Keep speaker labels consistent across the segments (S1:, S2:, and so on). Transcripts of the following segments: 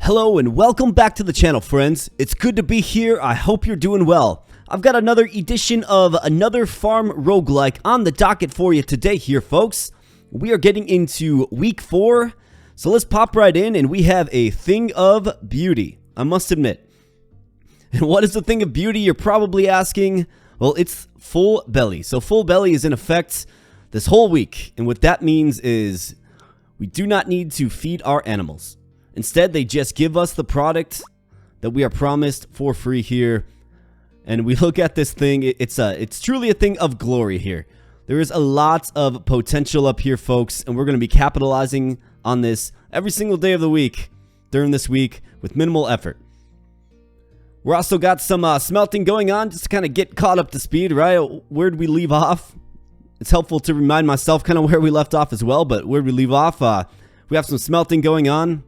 S1: Hello and welcome back to the channel, friends. It's good to be here. I hope you're doing well. I've got another edition of another Farm Roguelike on the docket for you today here, folks. We are getting into week 4, so let's pop right in, and we have a thing of beauty, I must admit. And what is the thing of beauty, you're probably asking? Well, it's full belly. So full belly is in effect this whole week, and what that means is we do not need to feed our animals. Instead, they just give us the product that we are promised for free here. And we look at this thing, it's truly a thing of glory here. There is a lot of potential up here, folks, and we're going to be capitalizing on this every single day of the week during this week with minimal effort. We're also got some smelting going on just to kind of get caught up to speed, right? Where did we leave off? It's helpful to remind myself kind of where we left off as well, but where did we leave off? We have some smelting going on.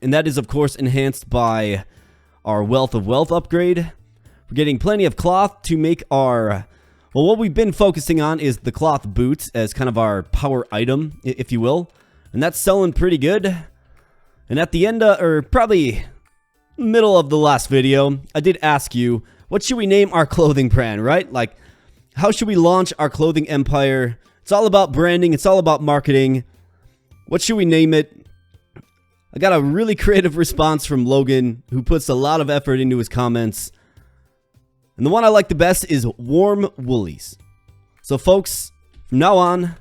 S1: And that is, of course, enhanced by our Wealth of Wealth upgrade. We're getting plenty of cloth to make our... Well, what we've been focusing on is the cloth boots as kind of our power item, if you will. And that's selling pretty good. And at the end, or probably middle of the last video, I did ask you, what should we name our clothing brand, right? Like, how should we launch our clothing empire? It's all about branding. It's all about marketing. What should we name it? I got a really creative response from Logan, who puts a lot of effort into his comments. And the one I like the best is WarmWoolies. So folks, from now on,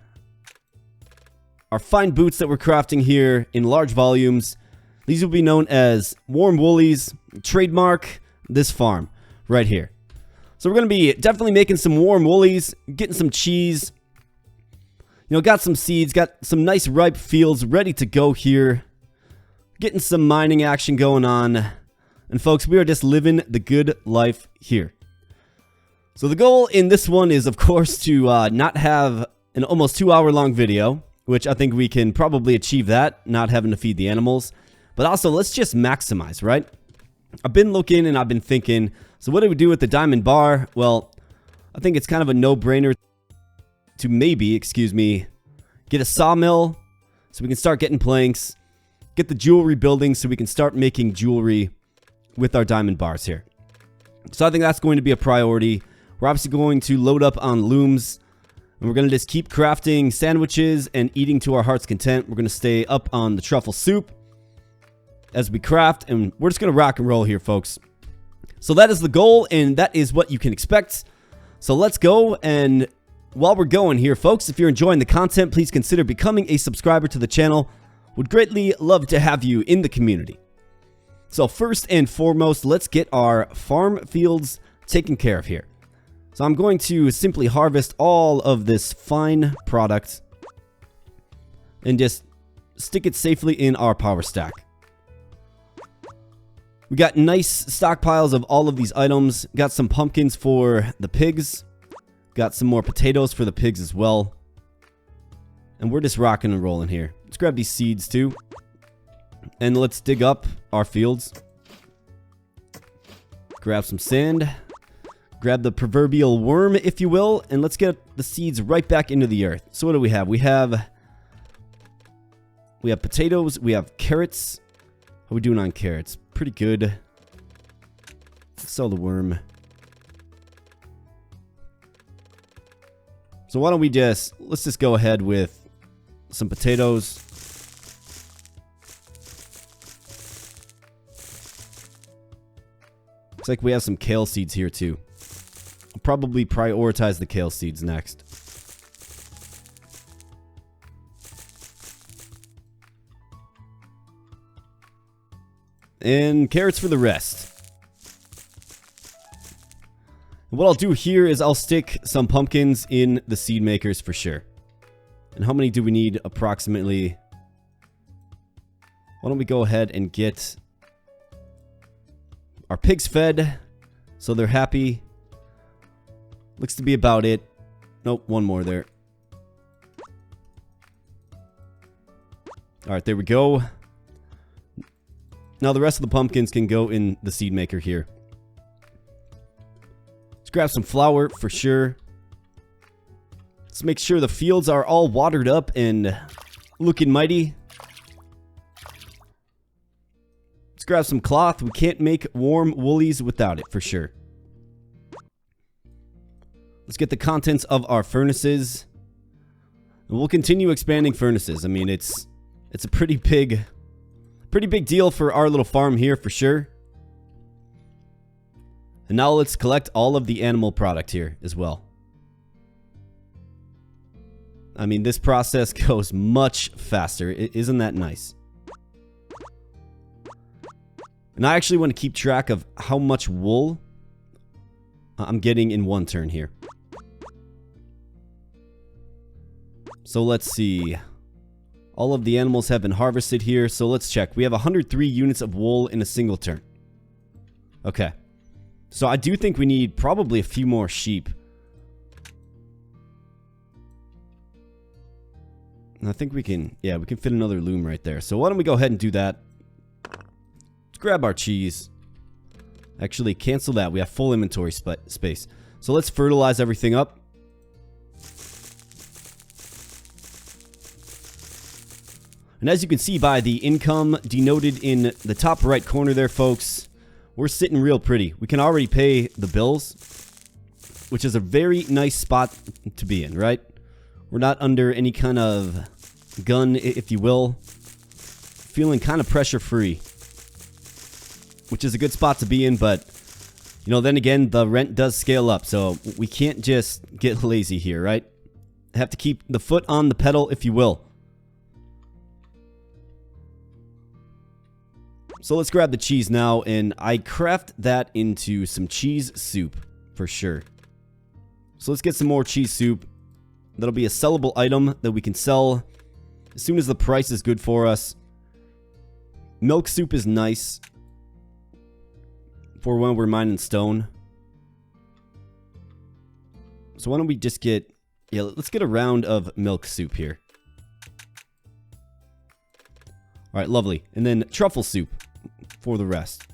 S1: our fine boots that we're crafting here in large volumes, these will be known as WarmWoolies, trademark this farm right here. So we're going to be definitely making some WarmWoolies, getting some cheese. You know, got some seeds, got some nice ripe fields ready to go here. Getting some mining action going on. And folks, we are just living the good life here. So the goal in this one is, of course, to not have an almost 2-hour-long video, which I think we can probably achieve that, not having to feed the animals. But also, let's just maximize, right? I've been looking and I've been thinking, so what do we do with the diamond bar? Well, I think it's kind of a no-brainer to maybe, get a sawmill so we can start getting planks. Get the jewelry building so we can start making jewelry with our diamond bars here. So I think that's going to be a priority. We're obviously going to load up on looms. And we're going to just keep crafting sandwiches and eating to our heart's content. We're going to stay up on the truffle soup as we craft. And we're just going to rock and roll here, folks. So that is the goal, and that is what you can expect. So let's go. And while we're going here, folks, if you're enjoying the content, please consider becoming a subscriber to the channel. Would greatly love to have you in the community. So first and foremost, let's get our farm fields taken care of here. So I'm going to simply harvest all of this fine product and just stick it safely in our power stack. We got nice stockpiles of all of these items. Got some pumpkins for the pigs. Got some more potatoes for the pigs as well. And we're just rocking and rolling here. Let's grab these seeds too. And let's dig up our fields. Grab some sand. Grab the proverbial worm, if you will. And let's get the seeds right back into the earth. So what do we have? We have potatoes. We have carrots. How are we doing on carrots? Pretty good. Let's sell the worm. So why don't we let's just go ahead with some potatoes. Looks like we have some kale seeds here too. I'll probably prioritize the kale seeds next. And carrots for the rest. And what I'll do here is I'll stick some pumpkins in the seed makers for sure. And how many do we need approximately? Why don't we go ahead and get our pigs fed so they're happy. Looks to be about it. Nope, one more there. Alright, there we go. Now the rest of the pumpkins can go in the seed maker here. Let's grab some flour for sure. Let's make sure the fields are all watered up and looking mighty. Let's grab some cloth. We can't make WarmWoolies without it, for sure. Let's get the contents of our furnaces. And we'll continue expanding furnaces. I mean, it's a pretty big deal for our little farm here, for sure. And now let's collect all of the animal product here as well. I mean, this process goes much faster. Isn't that nice? And I actually want to keep track of how much wool I'm getting in one turn here. So let's see. All of the animals have been harvested here. So let's check. We have 103 units of wool in a single turn. Okay. So I do think we need probably a few more sheep. And I think we can, yeah, we can fit another loom right there. So why don't we go ahead and do that. Let's grab our cheese. Actually, cancel that. We have full inventory space. So let's fertilize everything up. And as you can see by the income denoted in the top right corner there, folks, we're sitting real pretty. We can already pay the bills, which is a very nice spot to be in, right? We're not under any kind of gun, if you will. Feeling kind of pressure-free, which is a good spot to be in, but, you know, then again, the rent does scale up, so we can't just get lazy here, right? Have to keep the foot on the pedal, if you will. So let's grab the cheese now, and I craft that into some cheese soup, for sure. So let's get some more cheese soup. That'll be a sellable item that we can sell as soon as the price is good for us. Milk soup is nice for when we're mining stone. So why don't we just get, yeah, let's get a round of milk soup here. All right, lovely. And then truffle soup for the rest.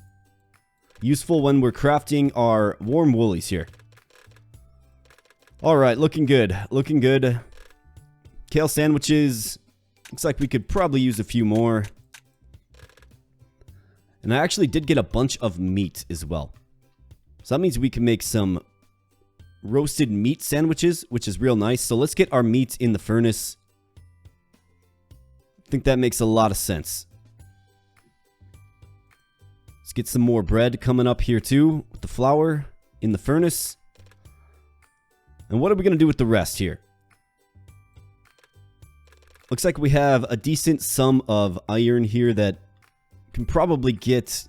S1: Useful when we're crafting our WarmWoolies here. All right, looking good. Looking good. Kale sandwiches. Looks like we could probably use a few more. And I actually did get a bunch of meat as well. So that means we can make some roasted meat sandwiches, which is real nice. So let's get our meat in the furnace. I think that makes a lot of sense. Let's get some more bread coming up here too, with the flour in the furnace. And what are we going to do with the rest here? Looks like we have a decent sum of iron here that can probably get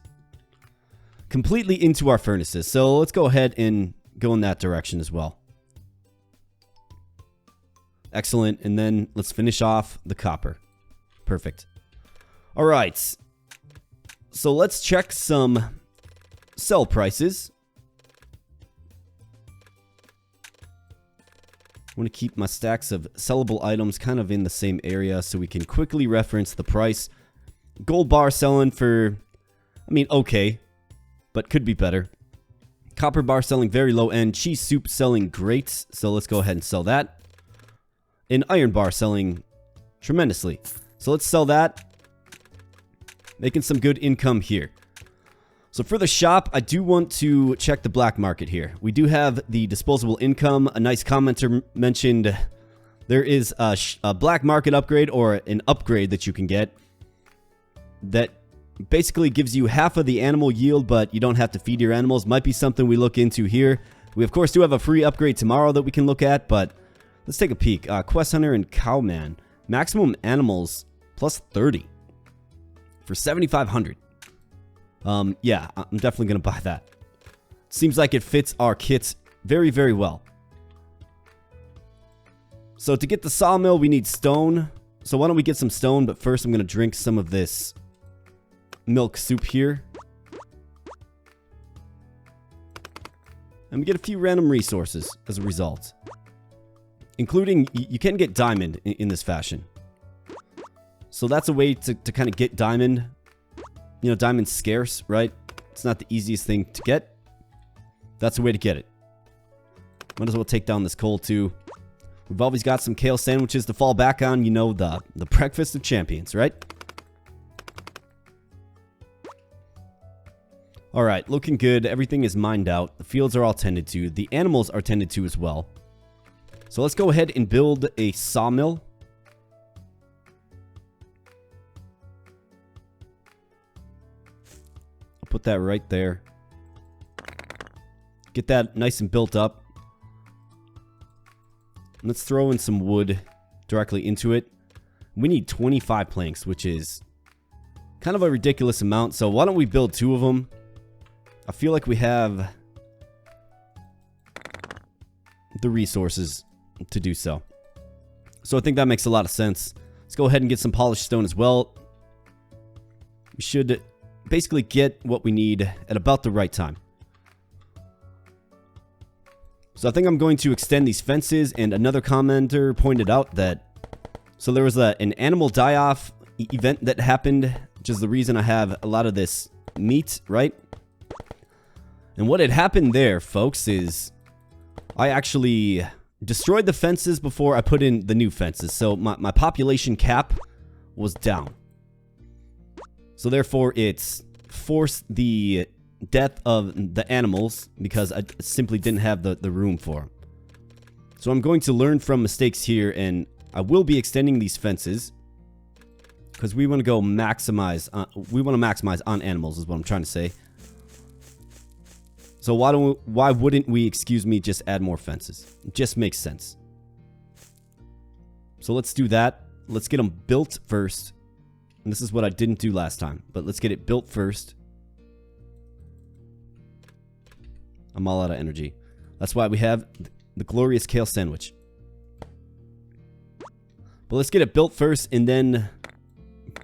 S1: completely into our furnaces. So let's go ahead and go in that direction as well. Excellent. And then let's finish off the copper. Perfect. All right. So let's check some sell prices. I want to keep my stacks of sellable items kind of in the same area so we can quickly reference the price. Gold bar selling for, I mean, okay, but could be better. Copper bar selling very low end. Cheese soup selling great, so let's go ahead and sell that. And iron bar selling tremendously. So let's sell that. Making some good income here. So for the shop, I do want to check the black market here. We do have the disposable income. A nice commenter mentioned there is a black market upgrade, or an upgrade that you can get that basically gives you half of the animal yield, but you don't have to feed your animals. Might be something we look into here. We, of course, do have a free upgrade tomorrow that we can look at, but let's take a peek. Quest Hunter and Cowman. Maximum animals plus 30 for 7,500. Yeah, I'm definitely going to buy that. Seems like it fits our kits very, very well. So to get the sawmill, we need stone. So why don't we get some stone, but first I'm going to drink some of this milk soup here. And we get a few random resources as a result. Including, you can get diamond in this fashion. So that's a way to kind of get diamond. You know, diamond's scarce, right? It's not the easiest thing to get. That's a way to get it. Might as well take down this coal too. We've always got some kale sandwiches to fall back on. You know, the breakfast of champions, right? Alright, looking good. Everything is mined out. The fields are all tended to. The animals are tended to as well. So let's go ahead and build a sawmill. I'll put that right there. Get that nice and built up. Let's throw in some wood directly into it. We need 25 planks, which is kind of a ridiculous amount. So why don't we build 2 of them? I feel like we have the resources to do so. So I think that makes a lot of sense. Let's go ahead and get some polished stone as well. We should basically get what we need at about the right time. So I think I'm going to extend these fences, and another commenter pointed out that so there was an animal die-off event that happened, which is the reason I have a lot of this meat, right? And what had happened there, folks, is I actually destroyed the fences before I put in the new fences. So my population cap was down. So therefore, it's forced the death of the animals because I simply didn't have the room for them. So I'm going to learn from mistakes here, and I will be extending these fences because we want to go maximize. We want to maximize on animals is what I'm trying to say. So why wouldn't we, excuse me, just add more fences? It just makes sense. So let's do that. Let's get them built first. And this is what I didn't do last time, but let's get it built first. I'm all out of energy. That's why we have the glorious kale sandwich. But let's get it built first and then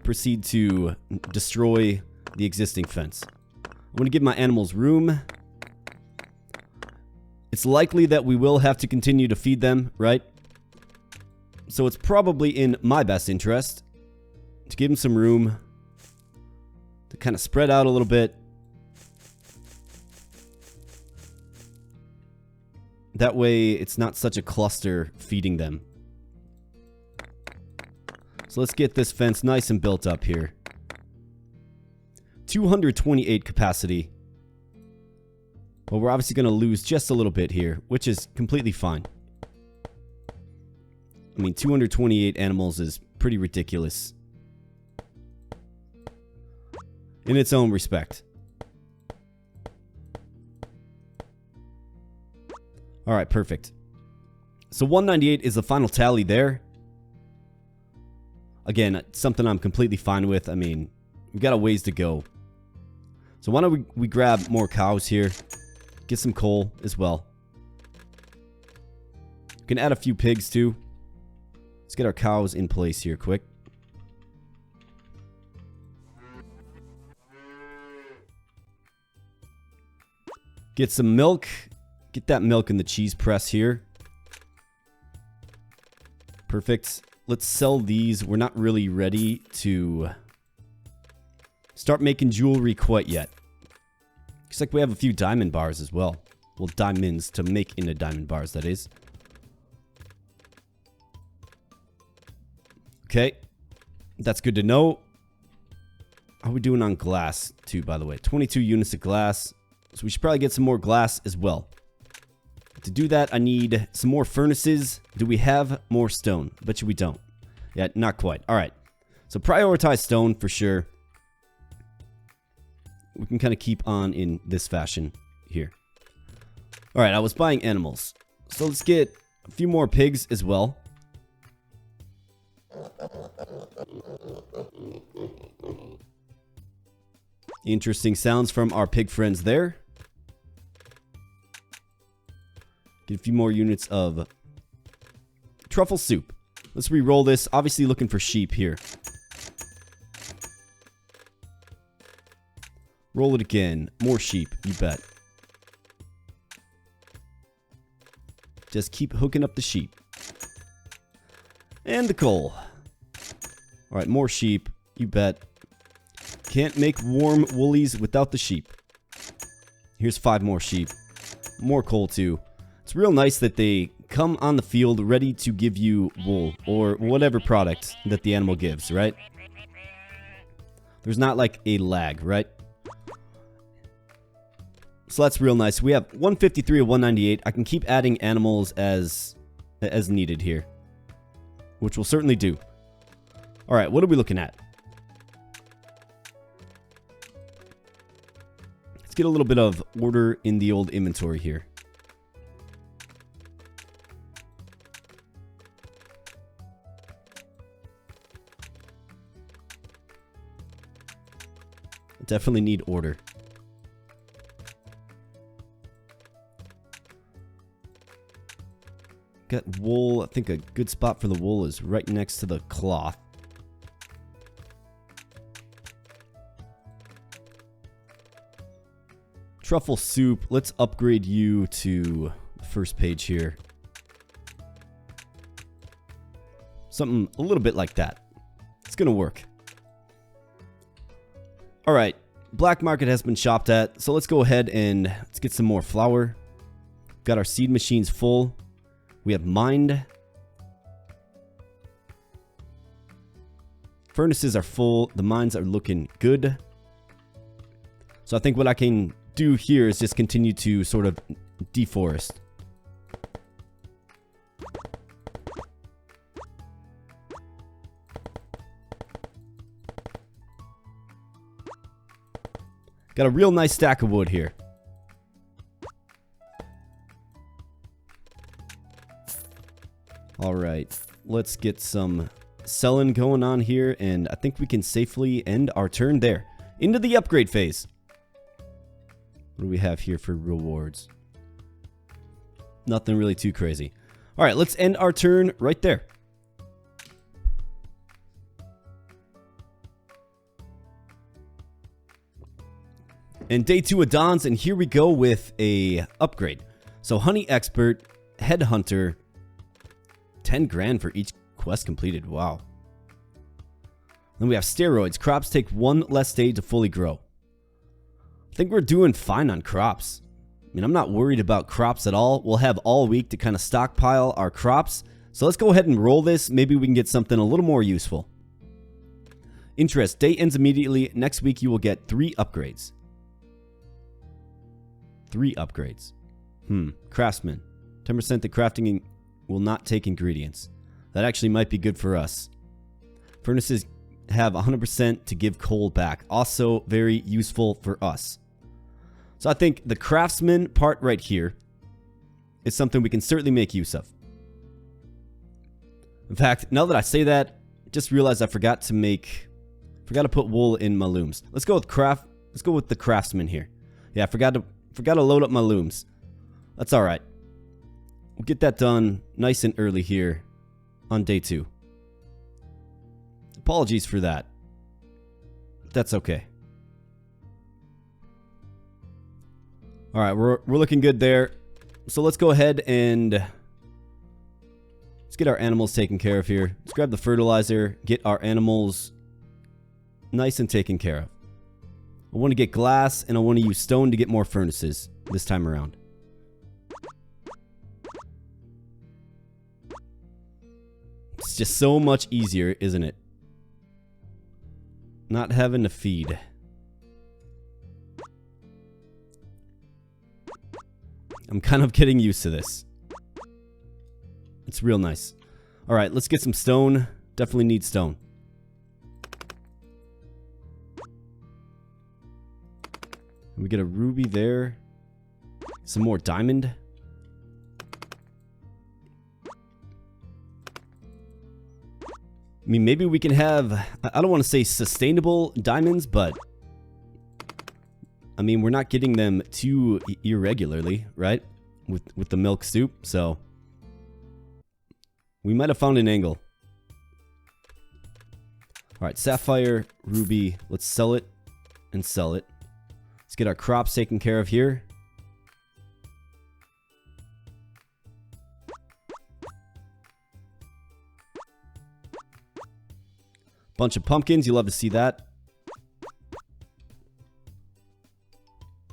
S1: proceed to destroy the existing fence. I want to give my animals room. It's likely that we will have to continue to feed them, right? So it's probably in my best interest to give them some room to kind of spread out a little bit. That way it's not such a cluster feeding them. So let's get this fence nice and built up here. 228 capacity. Well, we're obviously going to lose just a little bit here, which is completely fine. I mean, 228 animals is pretty ridiculous in its own respect. All right, perfect. So 198 is the final tally there. Again, something I'm completely fine with. I mean, we've got a ways to go. So why don't we grab more cows here? Get some coal as well. We can add a few pigs too. Let's get our cows in place here quick. Get some milk. Get that milk in the cheese press here. Perfect. Let's sell these. We're not really ready to start making jewelry quite yet. Looks like we have a few diamond bars as well. Well, diamonds to make into diamond bars, that is. Okay. That's good to know. How are we doing on glass, too, by the way? 22 units of glass. So we should probably get some more glass as well. To do that, I need some more furnaces. Do we have more stone? Bet you we don't. Yeah, not quite. All right. So prioritize stone for sure. We can kind of keep on in this fashion here. All right, I was buying animals. So let's get a few more pigs as well. Interesting sounds from our pig friends there. Get a few more units of truffle soup. Let's re-roll this. Obviously looking for sheep here. Roll it again. More sheep, you bet. Just keep hooking up the sheep. And the coal. Alright, more sheep, you bet. Can't make WarmWoolies without the sheep. Here's 5 more sheep. More coal too. It's real nice that they come on the field ready to give you wool or whatever product that the animal gives, right? There's not like a lag, right? So that's real nice. We have 153 of 198. I can keep adding animals as needed here, which we'll certainly do. All right, what are we looking at? Let's get a little bit of order in the old inventory here. Definitely need order. Got wool. I think a good spot for the wool is right next to the cloth. Truffle soup. Let's upgrade you to the first page here. Something a little bit like that. It's gonna work. All right, black market has been shopped at, so let's go ahead and let's get some more flour. Got our seed machines full. We have mined. Furnaces are full. The mines are looking good. So I think what I can do here is just continue to sort of deforest. Got a real nice stack of wood here. All right, let's get some selling going on here, and I think we can safely end our turn there. Into the upgrade phase. What do we have here for rewards? Nothing really too crazy. All right, let's end our turn right there. And day 2 of dawns, and here we go with a upgrade. So honey expert, headhunter, 10 grand for each quest completed. Wow. Then we have steroids. Crops take 1 less day to fully grow. I think we're doing fine on crops. I mean, I'm not worried about crops at all. We'll have all week to kind of stockpile our crops. So let's go ahead and roll this. Maybe we can get something a little more useful. Interest. Day ends immediately. Next week you will get 3 upgrades. 3 upgrades. Craftsman. 10% the crafting will not take ingredients. That actually might be good for us. Furnaces have 100% to give coal back. Also very useful for us. So I think the craftsman part right here is something we can certainly make use of. In fact, now that I say that, I just realized I forgot to put wool in my looms. Let's go with the craftsman here. Yeah, I forgot to load up my looms. That's all right. We'll get that done nice and early here on day 2. Apologies for that. That's okay. All right, we're looking good there. So let's go ahead and let's get our animals taken care of here. Let's grab the fertilizer, get our animals nice and taken care of. I want to get glass, and I want to use stone to get more furnaces this time around. It's just so much easier, isn't it? Not having to feed. I'm kind of getting used to this. It's real nice. All right, let's get some stone. Definitely need stone. We get a ruby there. Some more diamond. I mean, maybe we can have, I don't want to say sustainable diamonds, but I mean, we're not getting them too irregularly, right? With the milk soup, so we might have found an angle. All right, sapphire, ruby, let's sell it and sell it. Let's get our crops taken care of here. Bunch of pumpkins, you love to see that.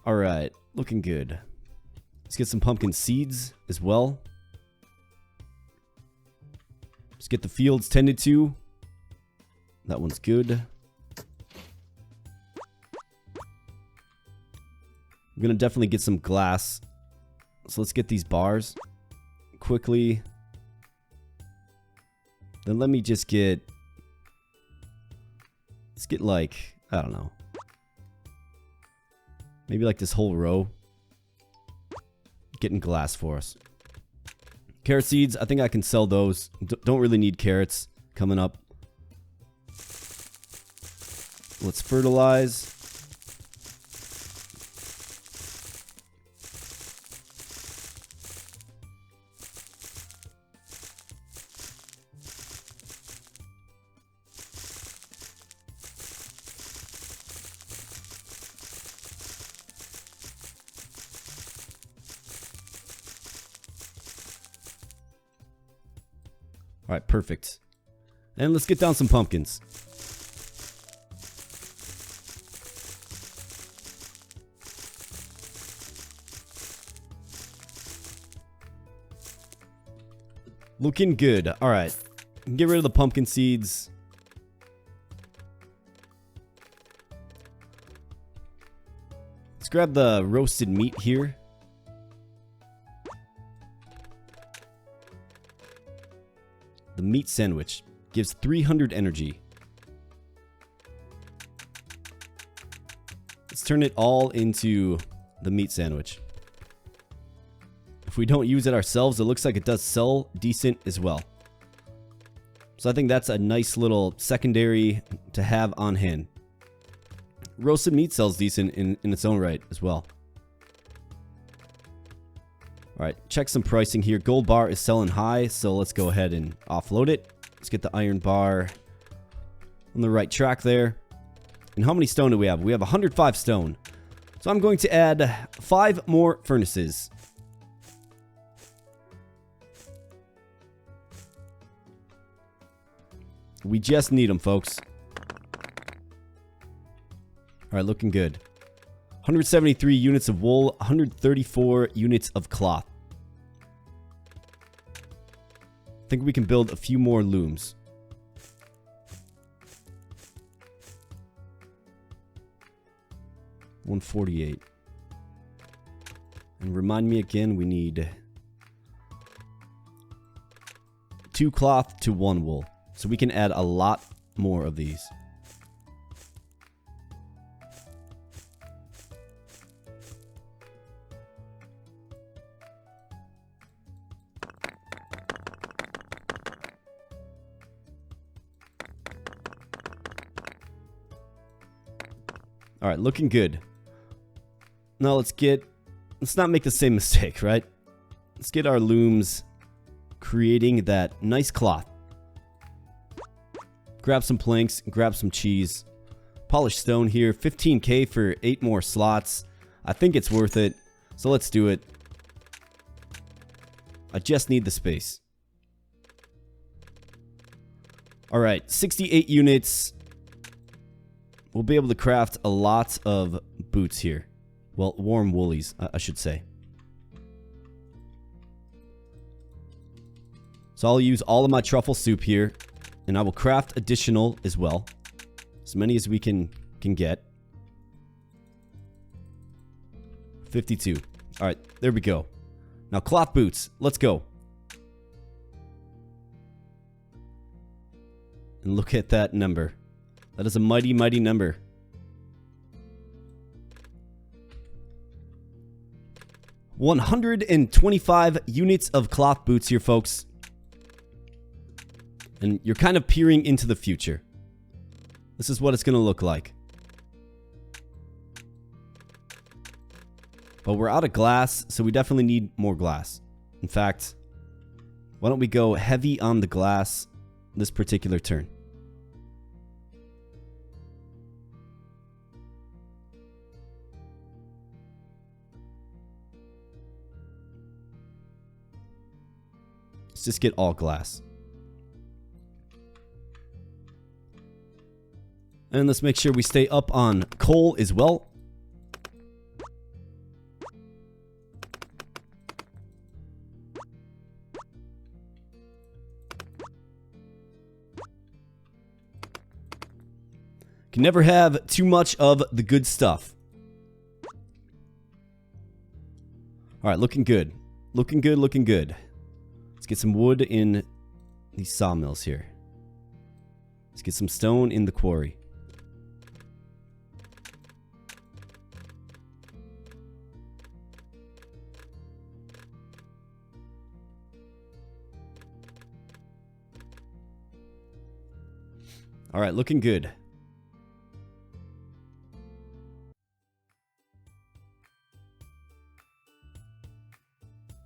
S1: All right, looking good. Let's get some pumpkin seeds as well. Let's get the fields tended to. That one's good. I'm gonna definitely get some glass. So let's get these bars quickly. Then let me just get... Let's get like, I don't know. Maybe like this whole row. Getting glass for us. Carrot seeds, I think I can sell those. Don't really need carrots coming up. Let's fertilize. Alright, perfect. And let's get down some pumpkins. Looking good. Alright. Get rid of the pumpkin seeds. Let's grab the roasted meat here. The meat sandwich gives 300 energy. Let's turn it all into the meat sandwich. If we don't use it ourselves, it looks like it does sell decent as well. So I think that's a nice little secondary to have on hand. Roasted meat sells decent in its own right as well. Alright, check some pricing here. Gold bar is selling high, so let's go ahead and offload it. Let's get the iron bar on the right track there. And how many stone do we have? We have 105 stone. So I'm going to add 5 more furnaces. We just need them, folks. Alright, looking good. 173 units of wool, 134 units of cloth. I think we can build a few more looms. $148. And remind me again, we need 2 cloth to 1 wool. So we can add a lot more of these. Alright, looking good. Now let's not make the same mistake, right? Let's get our looms creating that nice cloth. Grab some planks, grab some cheese. Polished stone here, 15k for 8 more slots. I think it's worth it, so let's do it. I just need the space. Alright, 68 units. We'll be able to craft a lot of boots here. Well, WarmWoolies, I should say. So I'll use all of my truffle soup here. And I will craft additional as well. As many as we can get. 52. Alright, there we go. Now cloth boots. Let's go. And look at that number. That is a mighty, mighty number. $125 units of cloth boots here, folks. And you're kind of peering into the future. This is what it's going to look like. But we're out of glass, so we definitely need more glass. In fact, why don't we go heavy on the glass this particular turn? Let's just get all glass. And let's make sure we stay up on coal as well. Can never have too much of the good stuff. Alright, looking good. Looking good, looking good. Let's get some wood in these sawmills here. Let's get some stone in the quarry. Alright, looking good.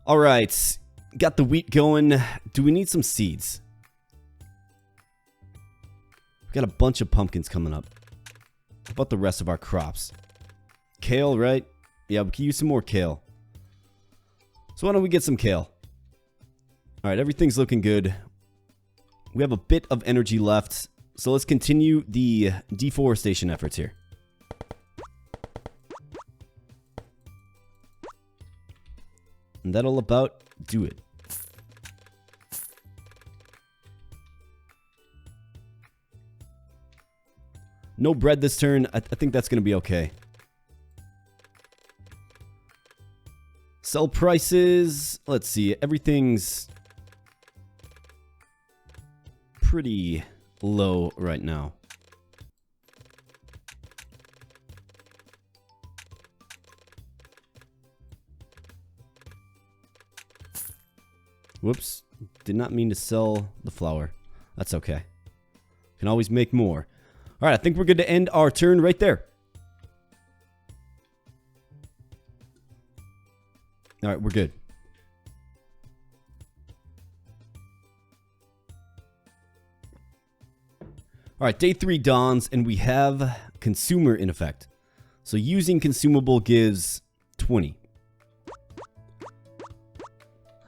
S1: Alright, got the wheat going. Do we need some seeds? We got a bunch of pumpkins coming up. How about the rest of our crops? Kale, right? Yeah, we can use some more kale. So why don't we get some kale? Alright, everything's looking good. We have a bit of energy left. So let's continue the deforestation efforts here. And that'll about do it. No bread this turn. I think that's going to be okay. Sell prices. Let's see. Everything's pretty low right now. Whoops. Did not mean to sell the flour. That's okay. Can always make more. Alright, I think we're good to end our turn right there. Alright, we're good. Alright, day 3 dawns, and we have consumer in effect. So using consumable gives 20.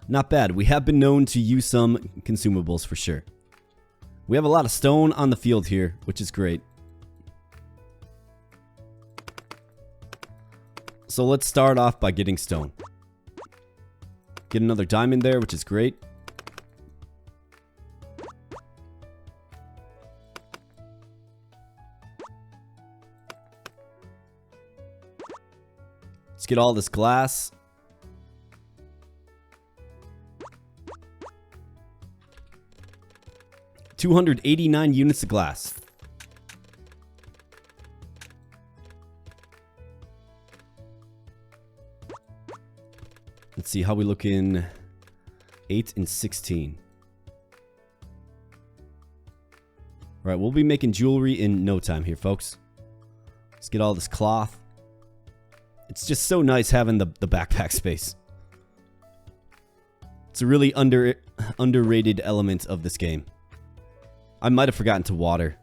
S1: Not bad. We have been known to use some consumables for sure. We have a lot of stone on the field here, which is great. So let's start off by getting stone. Get another diamond there, which is great. Let's get all this glass. $289 units of glass. Let's see how we look in 8 and 16. Alright, we'll be making jewelry in no time here, folks. Let's get all this cloth. It's just so nice having the backpack space. It's a really underrated element of this game. I might have forgotten to water.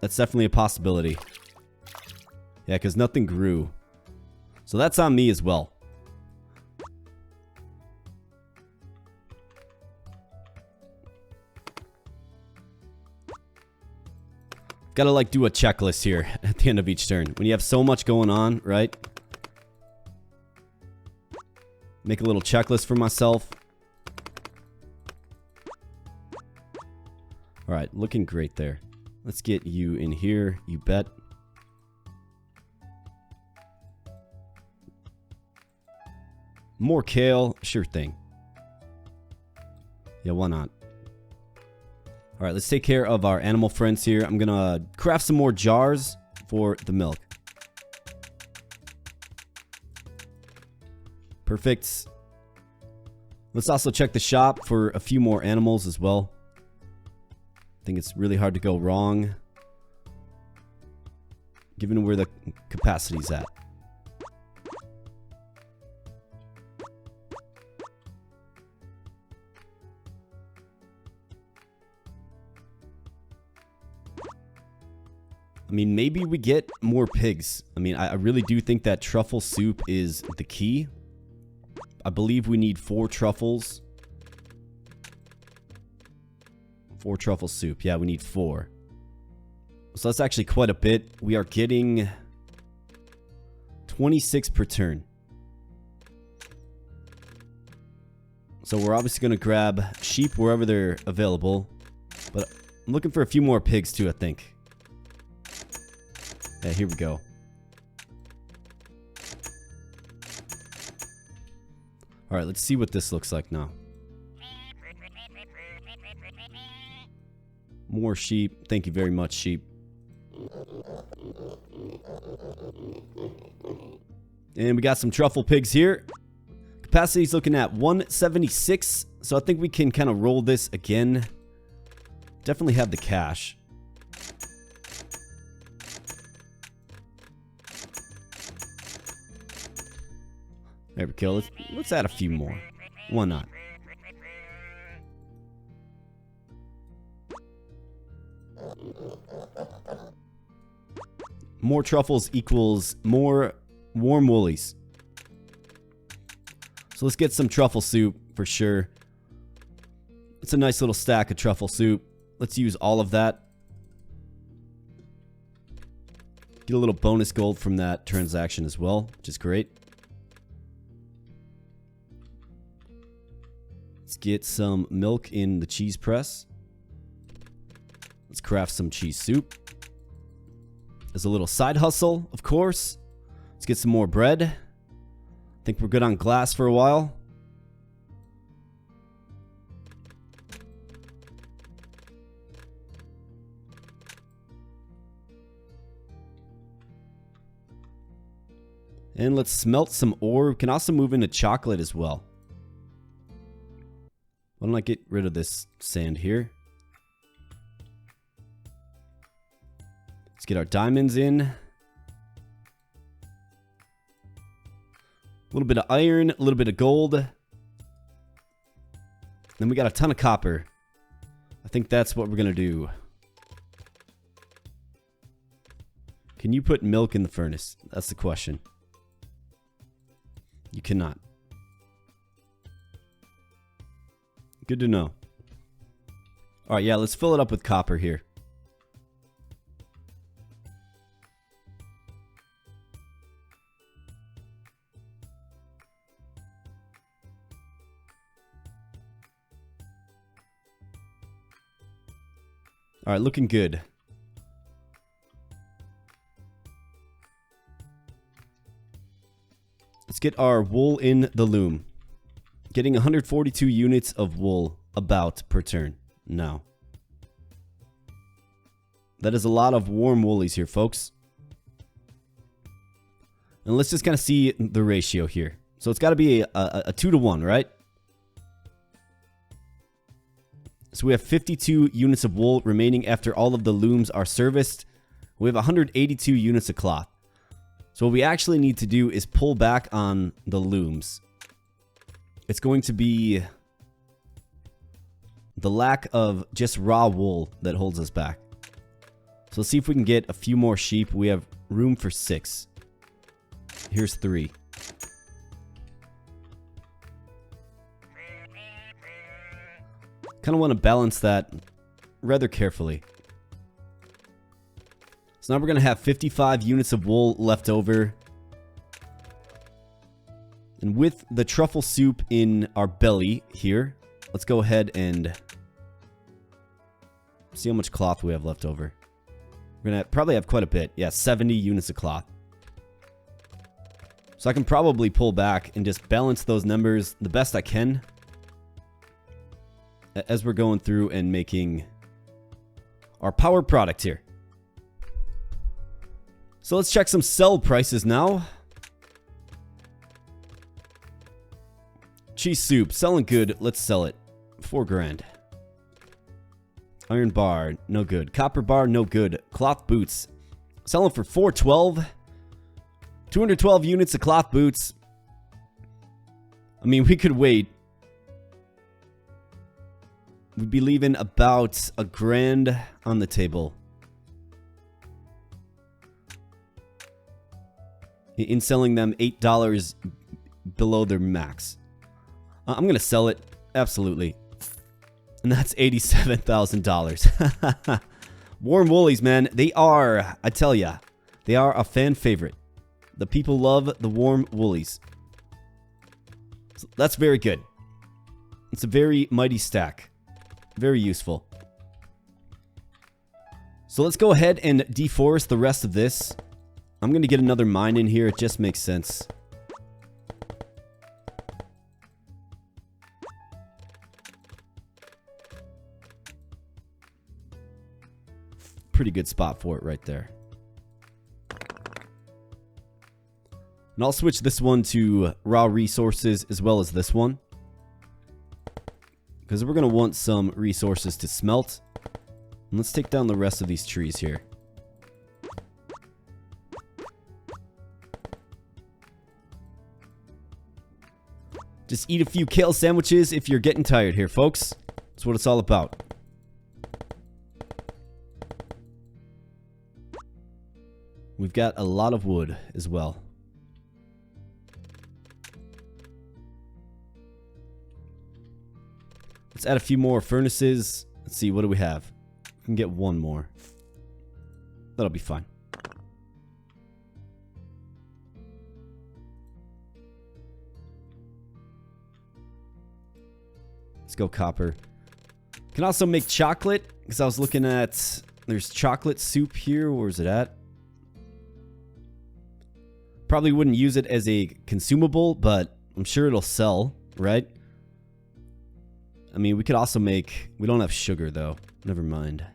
S1: That's definitely a possibility. Yeah, because nothing grew. So that's on me as well. Gotta like do a checklist here at the end of each turn. When you have so much going on, right? Make a little checklist for myself. Alright, looking great there. Let's get you in here, you bet. More kale, sure thing. Yeah, why not? Alright, let's take care of our animal friends here. I'm gonna craft some more jars for the milk. Perfect. Let's also check the shop for a few more animals as well. I think it's really hard to go wrong, given where the capacity's at. I mean, maybe we get more pigs. I mean, I really do think that truffle soup is the key. I believe we need 4 truffles. 4 truffle soup. Yeah, we need 4. So that's actually quite a bit. We are getting 26 per turn. So we're obviously going to grab sheep wherever they're available. But I'm looking for a few more pigs too, I think. Yeah, here we go. Alright, let's see what this looks like now. More sheep. Thank you very much, sheep. And we got some truffle pigs here. Capacity's looking at 176. So I think we can kind of roll this again. Definitely have the cash. There we go. Let's add a few more. Why not? More truffles equals more WarmWoolies. So let's get some truffle soup for sure. It's a nice little stack of truffle soup. Let's use all of that. Get a little bonus gold from that transaction as well, which is great. Let's get some milk in the cheese press. Let's craft some cheese soup. As a little side hustle, of course. Let's get some more bread. I think we're good on glass for a while. And let's smelt some ore. We can also move into chocolate as well. Why don't I get rid of this sand here? Let's get our diamonds in. A little bit of iron, a little bit of gold. Then we got a ton of copper. I think that's what we're going to do. Can you put milk in the furnace? That's the question. You cannot. Good to know. Alright, yeah, let's fill it up with copper here. Alright, looking good. Let's get our wool in the loom. Getting 142 units of wool about per turn. No. That is a lot of WarmWoolies here, folks. And let's just kind of see the ratio here. So it's got to be a 2-to-1, right? So we have 52 units of wool remaining after all of the looms are serviced. We have 182 units of cloth. So what we actually need to do is pull back on the looms. It's going to be the lack of just raw wool that holds us back. So let's see if we can get a few more sheep. We have room for 6. Here's 3. Kind of want to balance that rather carefully. So now we're going to have 55 units of wool left over. And with the truffle soup in our belly here, let's go ahead and see how much cloth we have left over. We're going to probably have quite a bit. Yeah, 70 units of cloth. So I can probably pull back and just balance those numbers the best I can as we're going through and making our power product here. So let's check some sell prices now. Cheese soup, selling good. Let's sell it. 4 grand. Iron bar, no good. Copper bar, no good. Cloth boots, selling for 412. 212 units of cloth boots. I mean, we could wait. We'd be leaving about a grand on the table. In selling them $8 below their max. I'm going to sell it. Absolutely. And that's $87,000. WarmWoolies, man. They are, I tell ya, they are a fan favorite. The people love the WarmWoolies. So that's very good. It's a very mighty stack. Very useful. So let's go ahead and deforest the rest of this. I'm going to get another mine in here. It just makes sense. pretty good spot for it right there. And I'll switch this one to raw resources as well as this one, because we're going to want some resources to smelt. And let's take down the rest of these trees here. Just eat a few kale sandwiches if you're getting tired here, folks. That's what it's all about. We've got a lot of wood as well. Let's add a few more furnaces. Let's see, what do we have? We can get one more. That'll be fine. Let's go copper. Can also make chocolate, because I was looking at, there's chocolate soup here. Where is it at? Probably wouldn't use it as a consumable, but I'm sure it'll sell, right? I mean, we could also make... We don't have sugar, though. Never mind.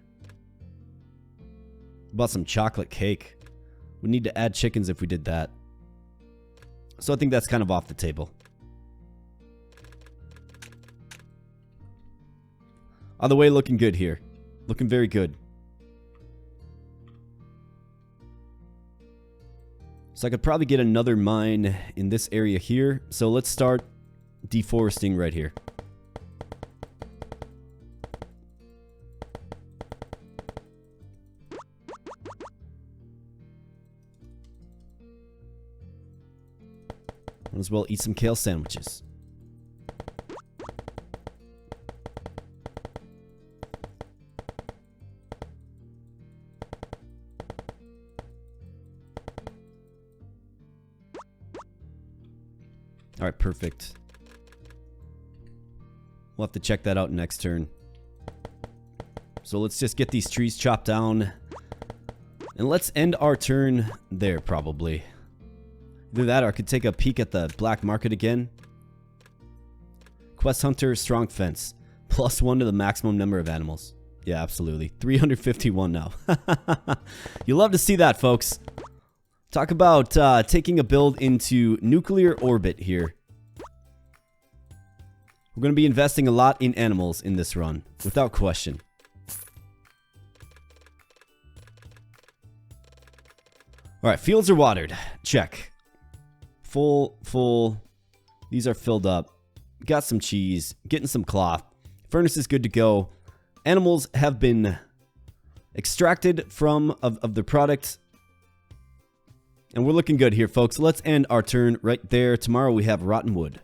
S1: Bought some chocolate cake. We need to add chickens if we did that. So I think that's kind of off the table. Either way, looking good here. Looking very good. So I could probably get another mine in this area here. So let's start deforesting right here. Might as well eat some kale sandwiches. Alright, perfect. We'll have to check that out next turn. So let's just get these trees chopped down. And let's end our turn there, probably. Either that or I could take a peek at the black market again. Quest Hunter, Strong Fence. +1 to the maximum number of animals. Yeah, absolutely. 351 now. You love to see that, folks. Talk about taking a build into nuclear orbit here. We're going to be investing a lot in animals in this run, without question. Alright, fields are watered. Check. Full. These are filled up. Got some cheese. Getting some cloth. Furnace is good to go. Animals have been extracted from of the product. And we're looking good here, folks. Let's end our turn right there. Tomorrow we have rotten wood.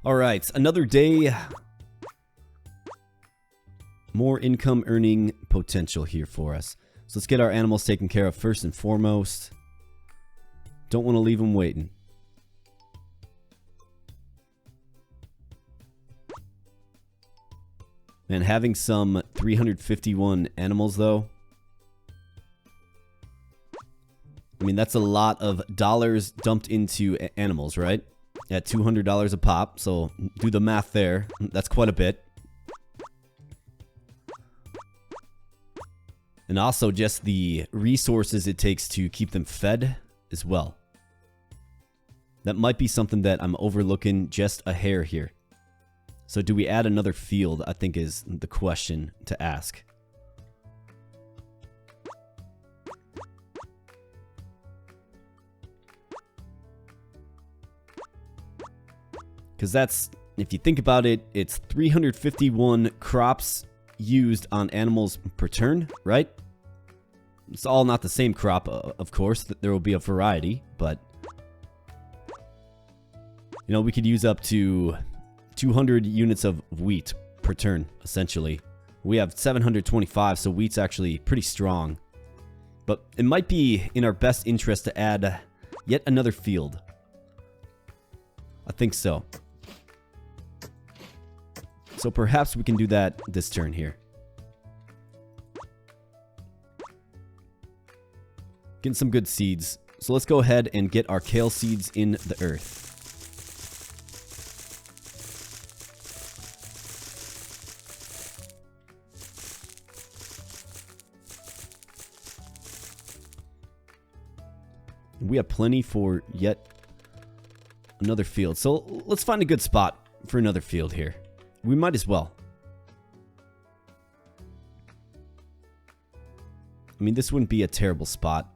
S1: Alright, another day. More income earning potential here for us. So let's get our animals taken care of first and foremost. Don't want to leave them waiting. Man, having some 351 animals though. I mean, that's a lot of dollars dumped into animals, right? At $200 a pop. So do the math there. That's quite a bit. And also just the resources it takes to keep them fed as well. That might be something that I'm overlooking just a hair here. So do we add another field, I think is the question to ask. Because that's, if you think about it, it's 351 crops used on animals per turn, right? It's all not the same crop, of course. There will be a variety, but you know, we could use up to 200 units of wheat per turn, essentially. We have 725, so wheat's actually pretty strong. But it might be in our best interest to add yet another field. I think so. So perhaps we can do that this turn here. Getting some good seeds. So let's go ahead and get our kale seeds in the earth. We have plenty for yet another field. So let's find a good spot for another field here. We might as well. I mean, this wouldn't be a terrible spot.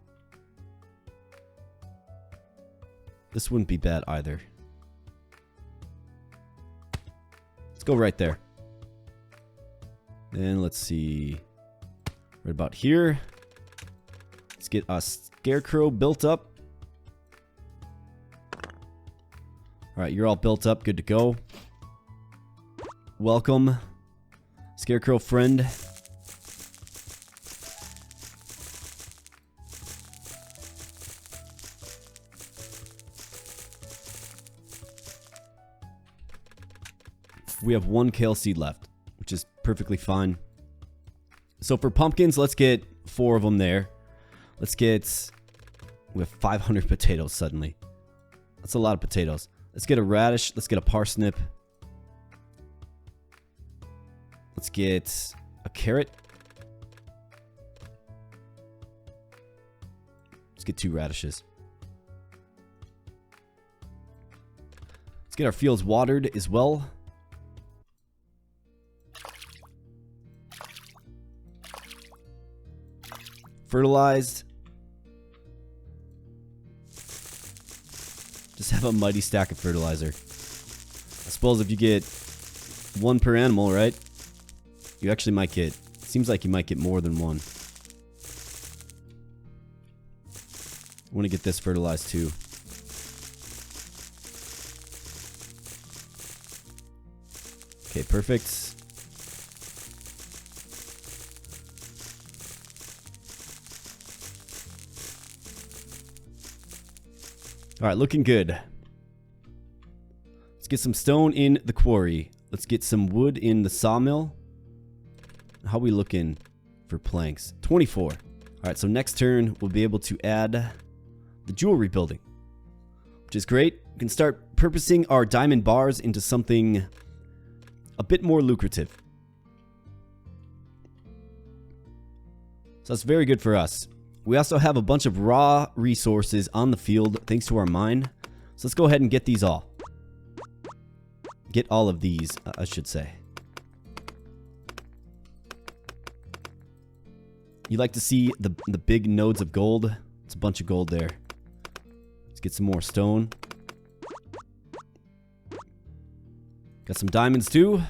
S1: This wouldn't be bad either. Let's go right there. And let's see. Right about here. Let's get a scarecrow built up. Alright, you're all built up. Good to go. Welcome, scarecrow friend. We have one kale seed left, which is perfectly fine. So for pumpkins, let's get 4 of them there. Let's get... We have 500 potatoes suddenly. That's a lot of potatoes. Let's get a radish. Let's get a parsnip. Let's get a carrot. Let's get 2 radishes. Let's get our fields watered as well. Fertilized. Just have a mighty stack of fertilizer. I suppose if you get 1 per animal, right? You actually might get... Seems like you might get more than 1. I want to get this fertilized too. Okay, perfect. Alright, looking good. Let's get some stone in the quarry. Let's get some wood in the sawmill. How are we looking for planks? 24. Alright, so next turn we'll be able to add the jewelry building, which is great. We can start purposing our diamond bars into something a bit more lucrative. So that's very good for us. We also have a bunch of raw resources on the field thanks to our mine. So let's go ahead and get these all. Get all of these, I should say. You like to see the big nodes of gold? It's a bunch of gold there. Let's get some more stone. Got some diamonds too.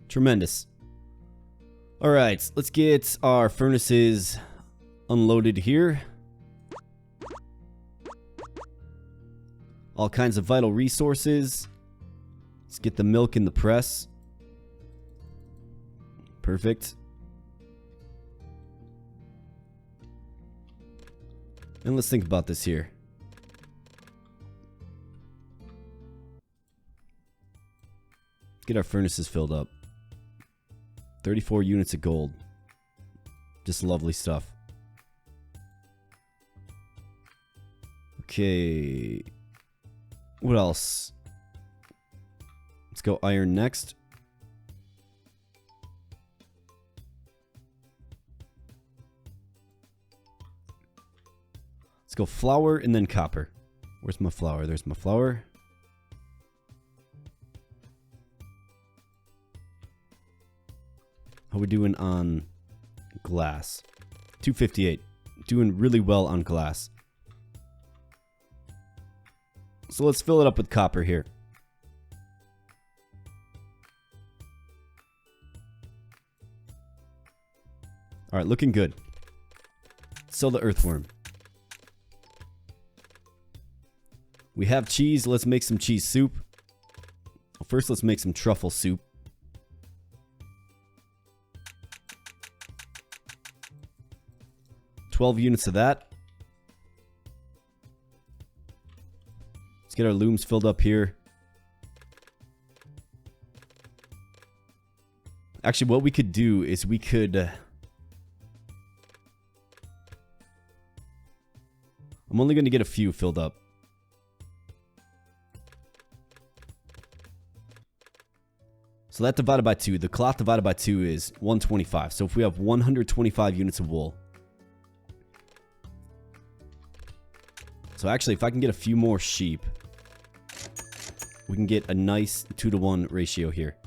S1: Tremendous. Alright, let's get our furnaces unloaded here. All kinds of vital resources. Let's get the milk in the press. Perfect. And let's think about this here. Let's get our furnaces filled up. 34 units of gold. Just lovely stuff. Okay. What else? Let's go iron next. Let's go flour and then copper. Where's my flour? There's my flour. How we doing on glass? 258. Doing really well on glass. So let's fill it up with copper here. Alright, looking good. Sell the earthworm. We have cheese. Let's make some cheese soup. Well, first, let's make some truffle soup. $12 units of that. Let's get our looms filled up here. Actually, what we could do is we could... I'm only going to get a few filled up. So that divided by 2, the cloth divided by 2 is 125. So if we have 125 units of wool. So actually, if I can get a few more sheep, we can get a nice 2-to-1 ratio here.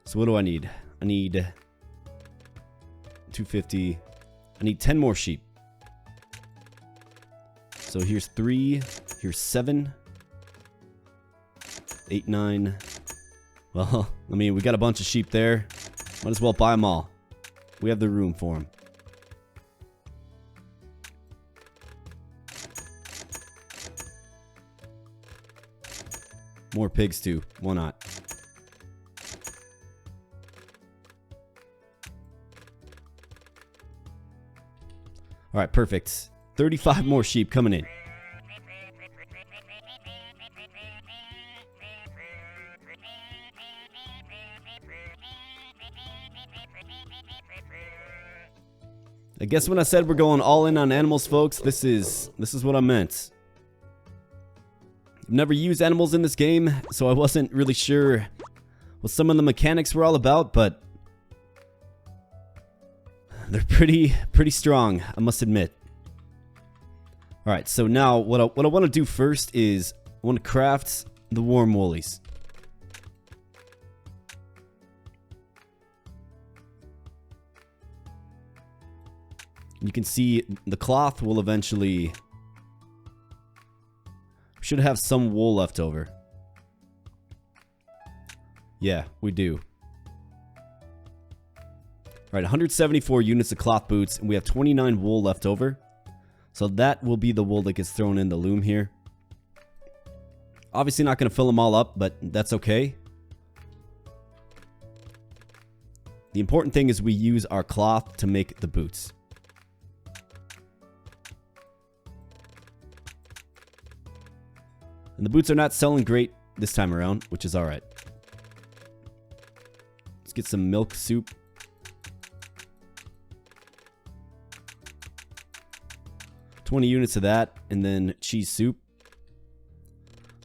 S1: So what do I need? I need 250. I need 10 more sheep. So here's 3, here's 7, 8, 9. Well, I mean, we got a bunch of sheep there. Might as well buy them all. We have the room for them. More pigs too. Why not? All right, perfect. 35 more sheep coming in. I guess when I said we're going all in on animals, folks, this is what I meant. I've never used animals in this game, so I wasn't really sure what some of the mechanics were all about, but they're pretty strong, I must admit. All right, so now what I want to do first is I want to craft the WarmWoolies. You can see the cloth will eventually... We should have some wool left over. Yeah, we do. Alright, 174 units of cloth boots, and we have 29 wool left over. So that will be the wool that gets thrown in the loom here. Obviously not going to fill them all up, but that's okay. The important thing is we use our cloth to make the boots. And the boots are not selling great this time around, which is alright. Let's get some milk soup. $20 units of that, and then cheese soup.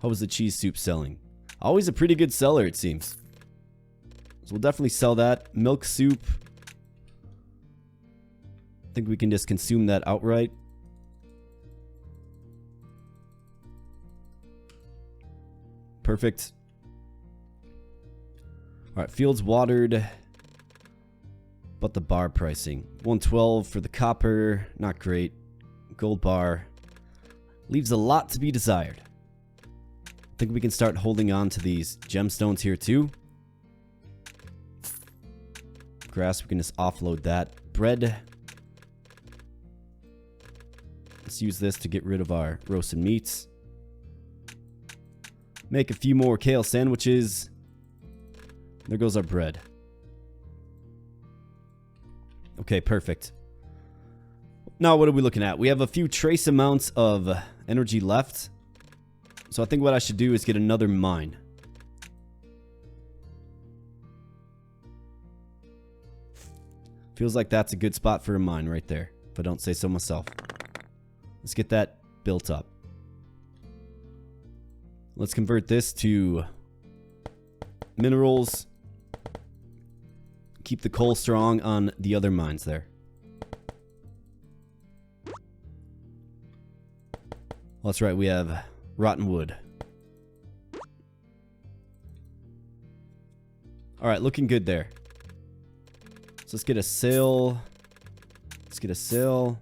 S1: How was the cheese soup selling? Always a pretty good seller, it seems. So we'll definitely sell that. Milk soup. I think we can just consume that outright. Perfect. Alright, fields watered. But the bar pricing. 112 for the copper. Not great. Gold bar. Leaves a lot to be desired. I think we can start holding on to these gemstones here too. Grass, we can just offload that. Bread. Let's use this to get rid of our roasted meats. Make a few more kale sandwiches. There goes our bread. Okay, perfect. Now, what are we looking at? We have a few trace amounts of energy left. So I think what I should do is get another mine. Feels like that's a good spot for a mine right there, if I don't say so myself. Let's get that built up. Let's convert this to minerals. Keep the coal strong on the other mines there. Well, that's right, we have rotten wood. Alright, looking good there. So let's get a sail. Let's get a sail.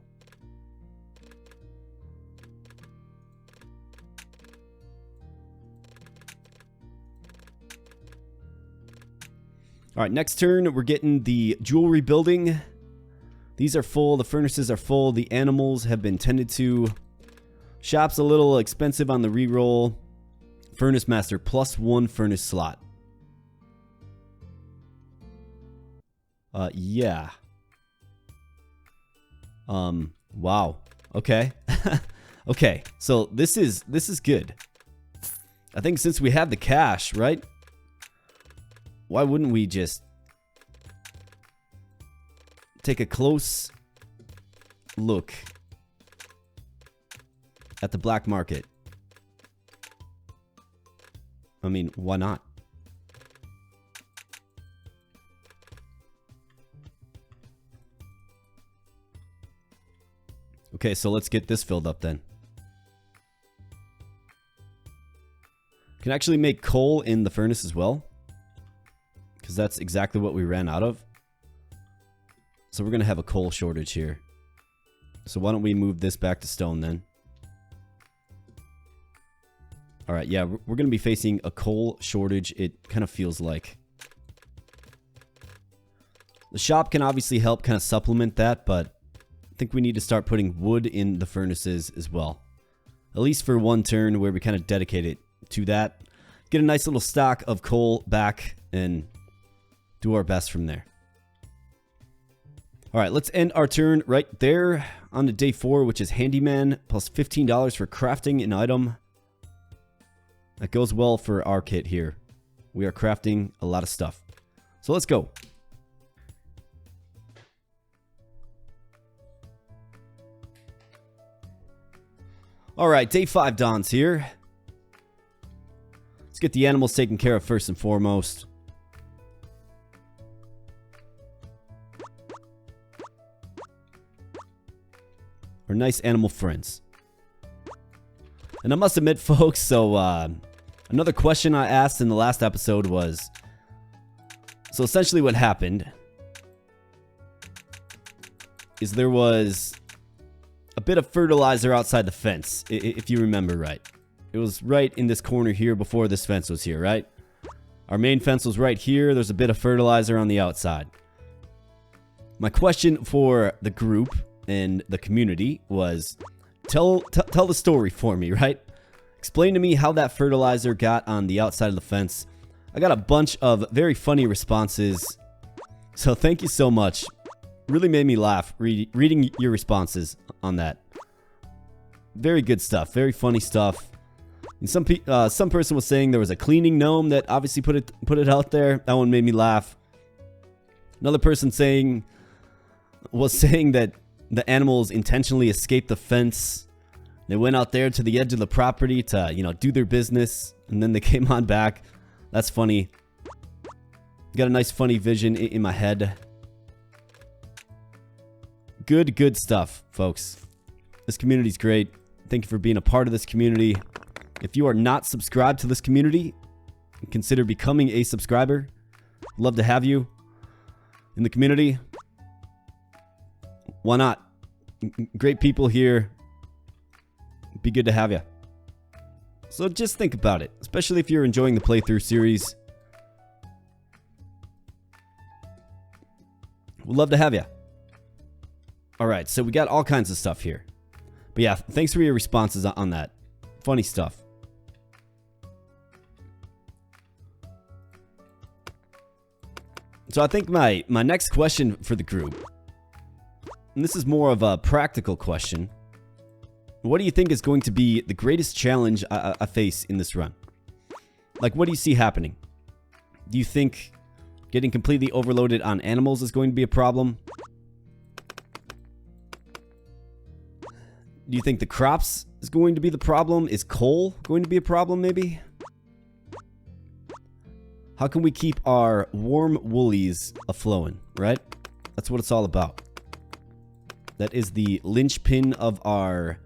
S1: Alright, next turn, we're getting the jewelry building. These are full, the furnaces are full, the animals have been tended to. Shop's a little expensive on the reroll. Furnace Master, +1 furnace slot. Yeah. Wow. Okay. Okay, so this is good. I think since we have the cash, right? Why wouldn't we just take a close look at the black market? I mean, why not? Okay, so let's get this filled up then. Can actually make coal in the furnace as well, because that's exactly what we ran out of. So we're going to have a coal shortage here. So why don't we move this back to stone then? Alright, yeah, we're going to be facing a coal shortage, it kind of feels like. The shop can obviously help kind of supplement that, but I think we need to start putting wood in the furnaces as well. At least for one turn where we kind of dedicate it to that. Get a nice little stock of coal back and do our best from there. Alright, let's end our turn right there on to day 4, which is Handyman, plus $15 for crafting an item. That goes well for our kit here. We are crafting a lot of stuff. So let's go. Alright, day 5 dawns here. Let's get the animals taken care of first and foremost. Our nice animal friends. And I must admit, folks, so another question I asked in the last episode was, so essentially what happened is there was a bit of fertilizer outside the fence, if you remember right. It was right in this corner here before this fence was here, right? Our main fence was right here. There's a bit of fertilizer on the outside. My question for the group and the community was, tell the story for me, right? Explain to me how that fertilizer got on the outside of the fence. I got a bunch of very funny responses, so thank you so much. Really made me laugh reading your responses on that. Very good stuff, very funny stuff. And some person was saying there was a cleaning gnome that obviously put it out there. That one made me laugh. Another person was saying that the animals intentionally escaped the fence. They went out there to the edge of the property to, you know, do their business, and then they came on back. That's funny. Got a nice funny vision in my head. Good stuff, folks. This community's great. Thank you for being a part of this community. If you are not subscribed to this community, consider becoming a subscriber. Love to have you in the community. Why not? Great people here. Be good to have you. So just think about it, especially if you're enjoying the playthrough series. We'd love to have you. Alright, so we got all kinds of stuff here. But yeah, thanks for your responses on that. Funny stuff. So I think my next question for the group, and this is more of a practical question. What do you think is going to be the greatest challenge I face in this run? Like, what do you see happening? Do you think getting completely overloaded on animals is going to be a problem? Do you think the crops is going to be the problem? Is coal going to be a problem, maybe? How can we keep our WarmWoolies a-flowing, right? That's what it's all about. That is the linchpin of our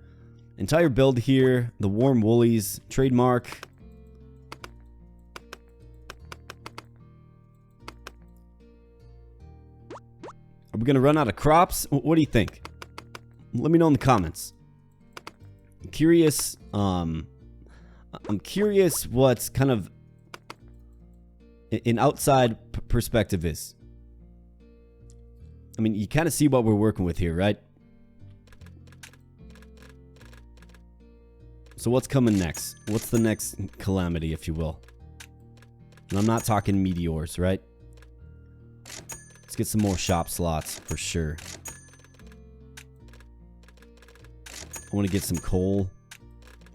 S1: entire build here. The WarmWoolies trademark. Are we going to run out of crops? What do you think? Let me know in the comments. I'm curious. I'm curious what's kind of an outside perspective is. I mean, you kind of see what we're working with here, right? So what's coming next? What's the next calamity, if you will? And I'm not talking meteors, right? Let's get some more shop slots for sure. I want to get some coal.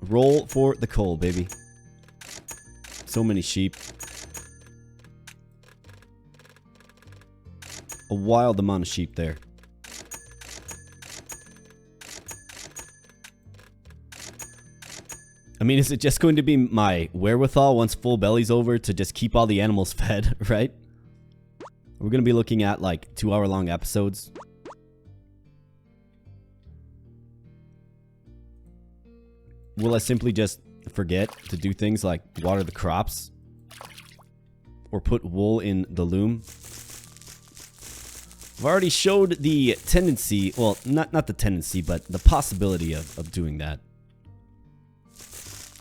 S1: Roll for the coal, baby. So many sheep. A wild amount of sheep there. I mean, is it just going to be my wherewithal once full belly's over to just keep all the animals fed, right? We're going to be looking at like 2-hour-long episodes. Will I simply just forget to do things like water the crops? Or put wool in the loom? I've already showed the tendency, well, not the tendency, but the possibility of doing that.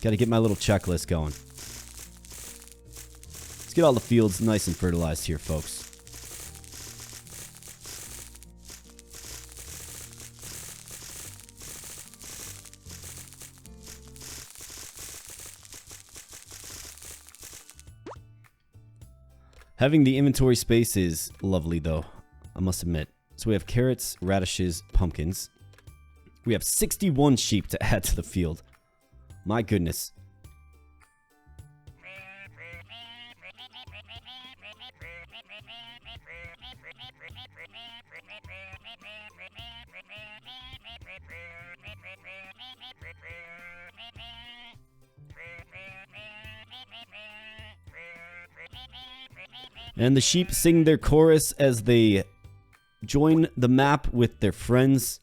S1: Got to get my little checklist going. Let's get all the fields nice and fertilized here, folks. Having the inventory space is lovely, though, I must admit. So we have carrots, radishes, pumpkins. We have 61 sheep to add to the field. My goodness. And the sheep sing their chorus as they join the map with their friends.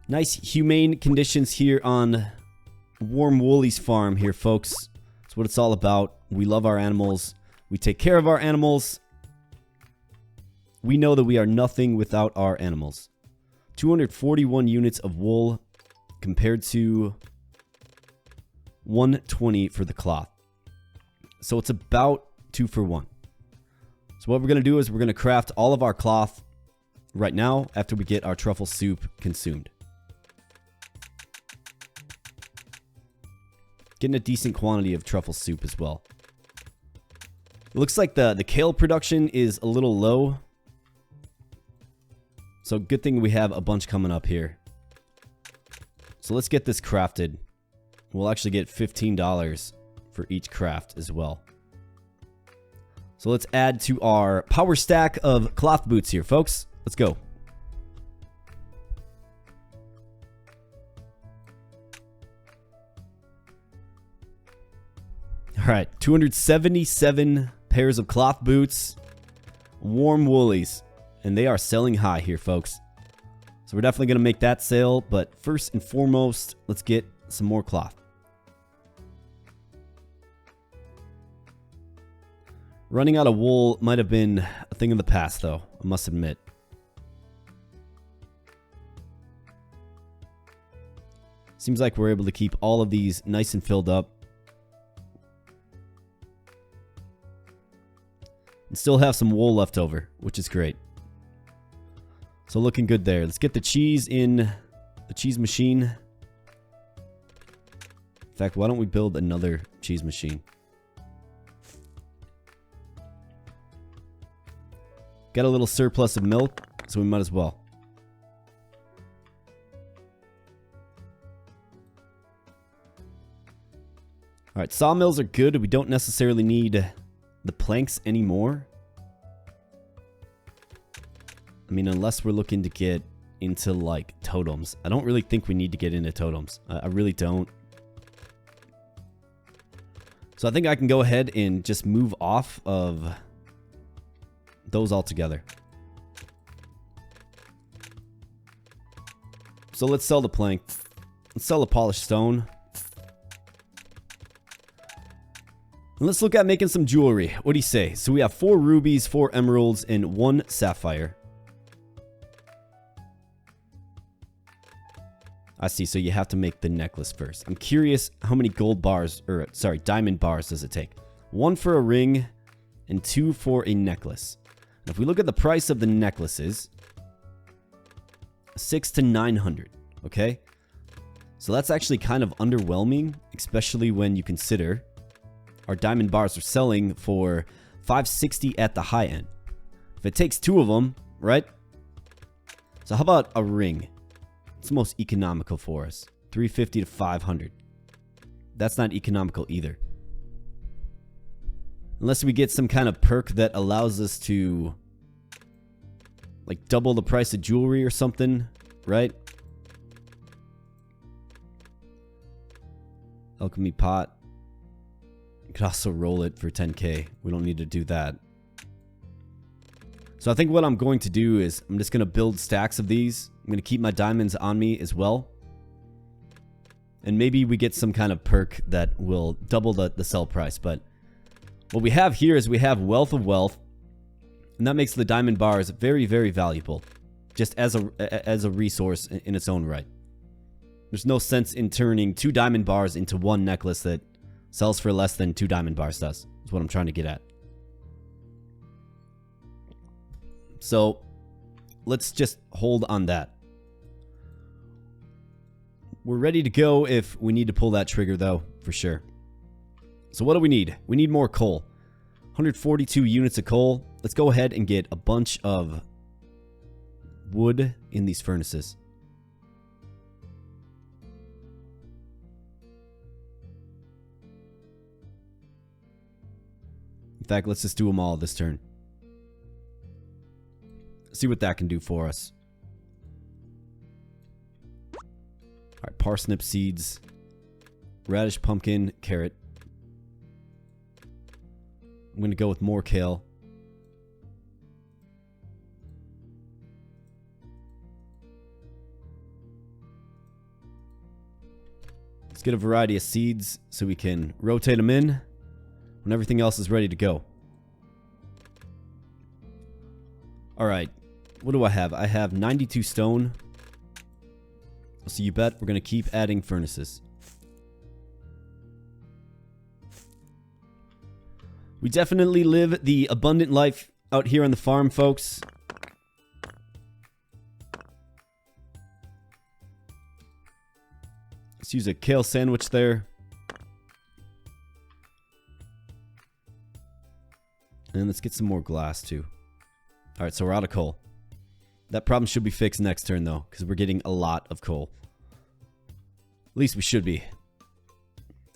S1: Nice humane conditions here on WarmWoolies farm here, folks. That's what it's all about. We love our animals. We take care of our animals. We know that we are nothing without our animals. 241 units of wool compared to 120 for the cloth. So it's about 2 for 1. So what we're going to do is we're going to craft all of our cloth right now after we get our truffle soup consumed. Getting a decent quantity of truffle soup as well. It looks like the kale production is a little low. So good thing we have a bunch coming up here. So let's get this crafted. We'll actually get $15 for each craft as well. So let's add to our power stack of cloth boots here, folks. Let's go. All right, 277 pairs of cloth boots, WarmWoolies, and they are selling high here, folks. So we're definitely going to make that sale, but first and foremost, let's get some more cloth. Running out of wool might have been a thing of the past, though, I must admit. Seems like we're able to keep all of these nice and filled up. And still have some wool left over, which is great. So looking good there. Let's get the cheese in the cheese machine. In fact, why don't we build another cheese machine? Got a little surplus of milk, so we might as well. Alright, sawmills are good. We don't necessarily need the planks anymore. I mean, unless we're looking to get into, like, totems. I don't really think we need to get into totems. I really don't. So I think I can go ahead and just move off of those altogether. So let's sell the plank. Let's sell the polished stone. And let's look at making some jewelry. What do you say? So we have 4 rubies, 4 emeralds, and 1 sapphire. I see, so you have to make the necklace first. I'm curious how many gold bars, or sorry, diamond bars does it take? 1 for a ring, and 2 for a necklace. And if we look at the price of the necklaces, 600 to 900, okay? So that's actually kind of underwhelming, especially when you consider our diamond bars are selling for $560 at the high end. If it takes 2 of them, right? So how about a ring? It's the most economical for us. $350 to $500. That's not economical either. Unless we get some kind of perk that allows us to, like, double the price of jewelry or something, right? Alchemy pot. You could also roll it for 10k. We don't need to do that. So I think what I'm going to do is I'm just going to build stacks of these. I'm going to keep my diamonds on me as well. And maybe we get some kind of perk that will double the sell price. But what we have here is we have Wealth of Wealth. And that makes the diamond bars very, very valuable. Just as a resource in its own right. There's no sense in turning 2 diamond bars into 1 necklace that sells for less than 2 diamond bars does. Is what I'm trying to get at. So let's just hold on that. We're ready to go if we need to pull that trigger though, for sure. So what do we need? We need more coal. 142 units of coal. Let's go ahead and get a bunch of wood in these furnaces. In fact, let's just do them all this turn. See what that can do for us. Alright, parsnip seeds. Radish, pumpkin, carrot. I'm going to go with more kale. Let's get a variety of seeds so we can rotate them in when everything else is ready to go. Alright, what do I have? I have 92 stone. So you bet we're going to keep adding furnaces. We definitely live the abundant life out here on the farm, folks. Let's use a kale sandwich there. And let's get some more glass too. Alright, so we're out of coal. That problem should be fixed next turn though, because we're getting a lot of coal. At least we should be.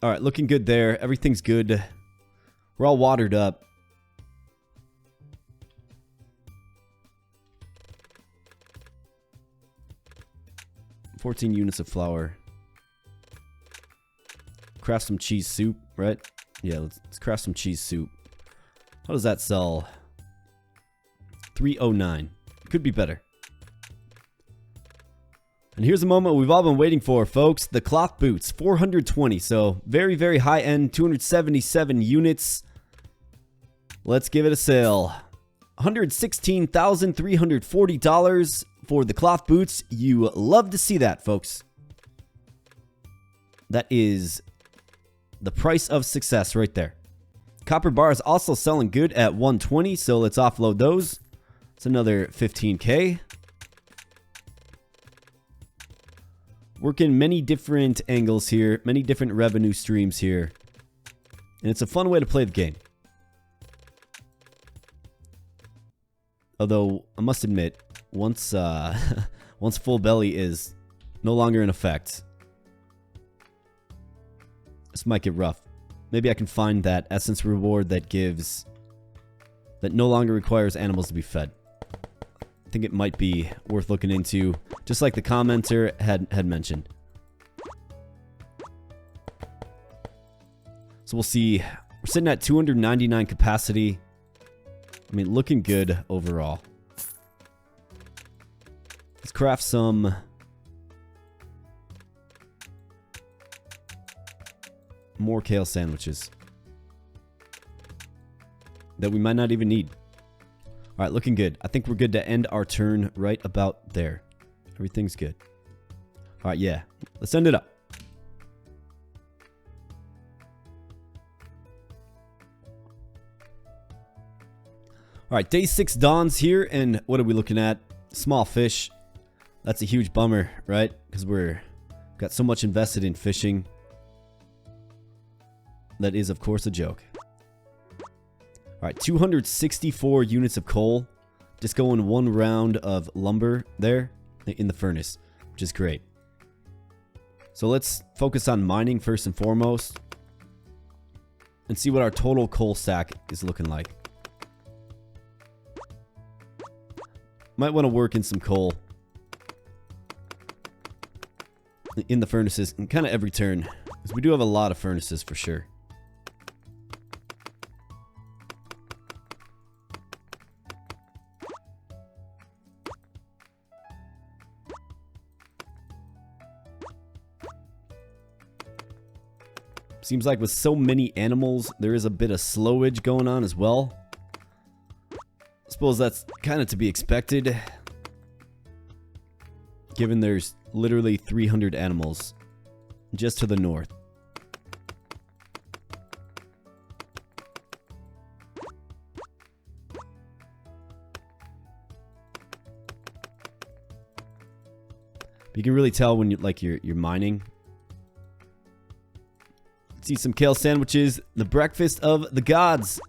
S1: Alright, looking good there. Everything's good. We're all watered up. $14 units of flour. Craft some cheese soup, right? Yeah, let's craft some cheese soup. How does that sell? 309. Could be better. And here's a moment we've all been waiting for, folks. The cloth boots, 420. So very, very high end, 277 units. Let's give it a sale. $116,340 for the cloth boots. You love to see that, folks. That is the price of success right there. Copper bar is also selling good at 120, so let's offload those. It's another 15k. Working many different angles here, many different revenue streams here. And it's a fun way to play the game. Although, I must admit, once once full belly is no longer in effect, this might get rough. Maybe I can find that essence reward that no longer requires animals to be fed. I think it might be worth looking into, just like the commenter had mentioned. So we'll see. We're sitting at 299 capacity. I mean, looking good overall. Let's craft some more kale sandwiches that we might not even need. All right, looking good. I think we're good to end our turn right about there. Everything's good. All right, yeah. Let's end it up. All right, day 6 dawns here, and what are we looking at? Small fish. That's a huge bummer, right? Because we're got so much invested in fishing. That is, of course, a joke. All right, 264 units of coal. Just going 1 round of lumber there in the furnace, which is great. So let's focus on mining first and foremost and see what our total coal stack is looking like. Might want to work in some coal in the furnaces and kind of every turn. Because we do have a lot of furnaces for sure. Seems like with so many animals, there is a bit of slowage going on as well. I suppose that's kind of to be expected, given there's literally 300 animals just to the north. You can really tell when you're mining. Let's eat some kale sandwiches. The breakfast of the gods.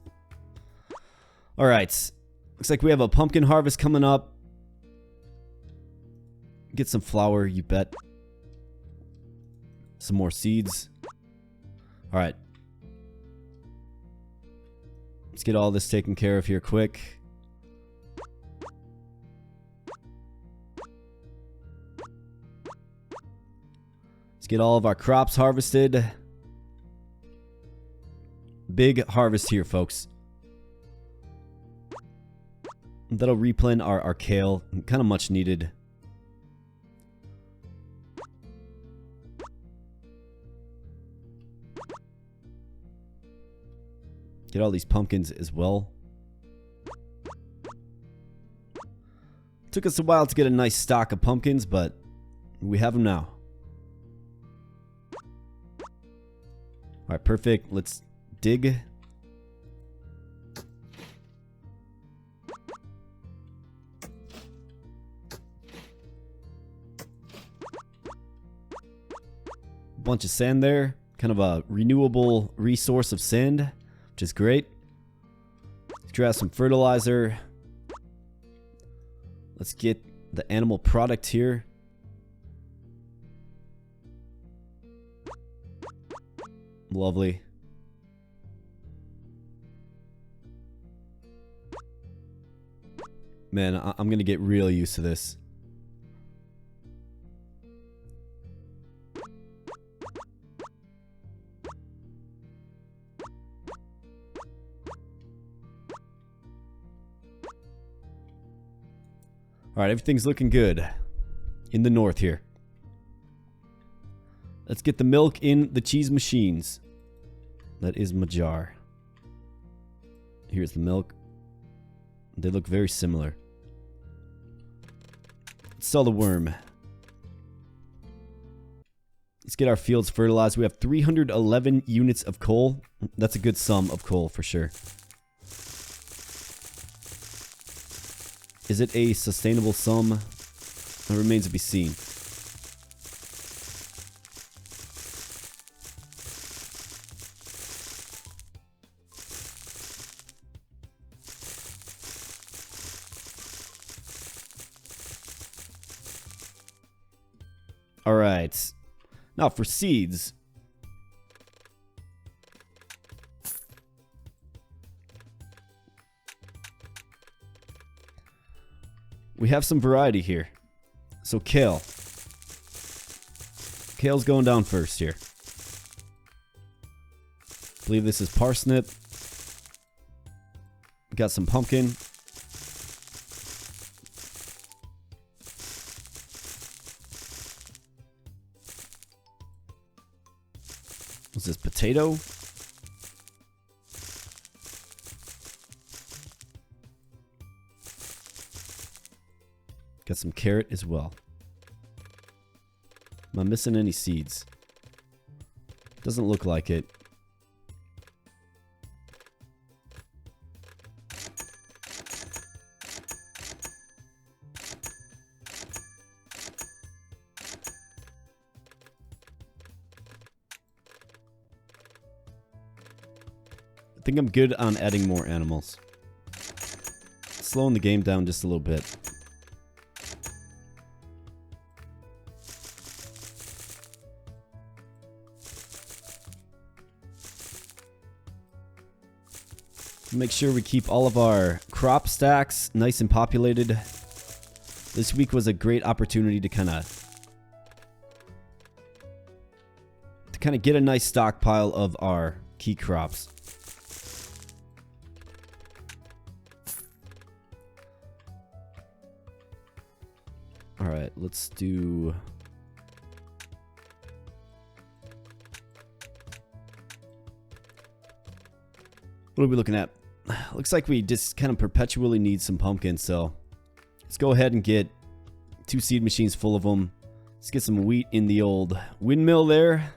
S1: All right. Looks like we have a pumpkin harvest coming up. Get some flour, you bet. Some more seeds. All right. Let's get all this taken care of here quick. Let's get all of our crops harvested. Big harvest here, folks. That'll replant our kale. Kind of much needed. Get all these pumpkins as well. Took us a while to get a nice stock of pumpkins, but we have them now. Alright, perfect. Let's dig. Bunch of sand there. Kind of a renewable resource of sand, which is great. Let's grab some fertilizer. Let's get the animal product here. Lovely. Man, I'm gonna get real used to this. Alright, everything's looking good in the north here. Let's get the milk in the cheese machines. That is my jar. Here's the milk. They look very similar. Let's sell the worm. Let's get our fields fertilized. We have 311 units of coal. That's a good sum of coal for sure. Is it a sustainable sum? It remains to be seen. All right. Now for seeds. We have some variety here. So kale. Kale's going down first here. I believe this is parsnip. We got some pumpkin. What's this, potato? Got some carrot as well. Am I missing any seeds? Doesn't look like it. I think I'm good on adding more animals. Slowing the game down just a little bit. Make sure we keep all of our crop stacks nice and populated. This week was a great opportunity to kind of kind of get a nice stockpile of our key crops. Alright, let's do... What are we looking at? Looks like we just kind of perpetually need some pumpkins, so let's go ahead and get 2 seed machines full of them. Let's get some wheat in the old windmill there.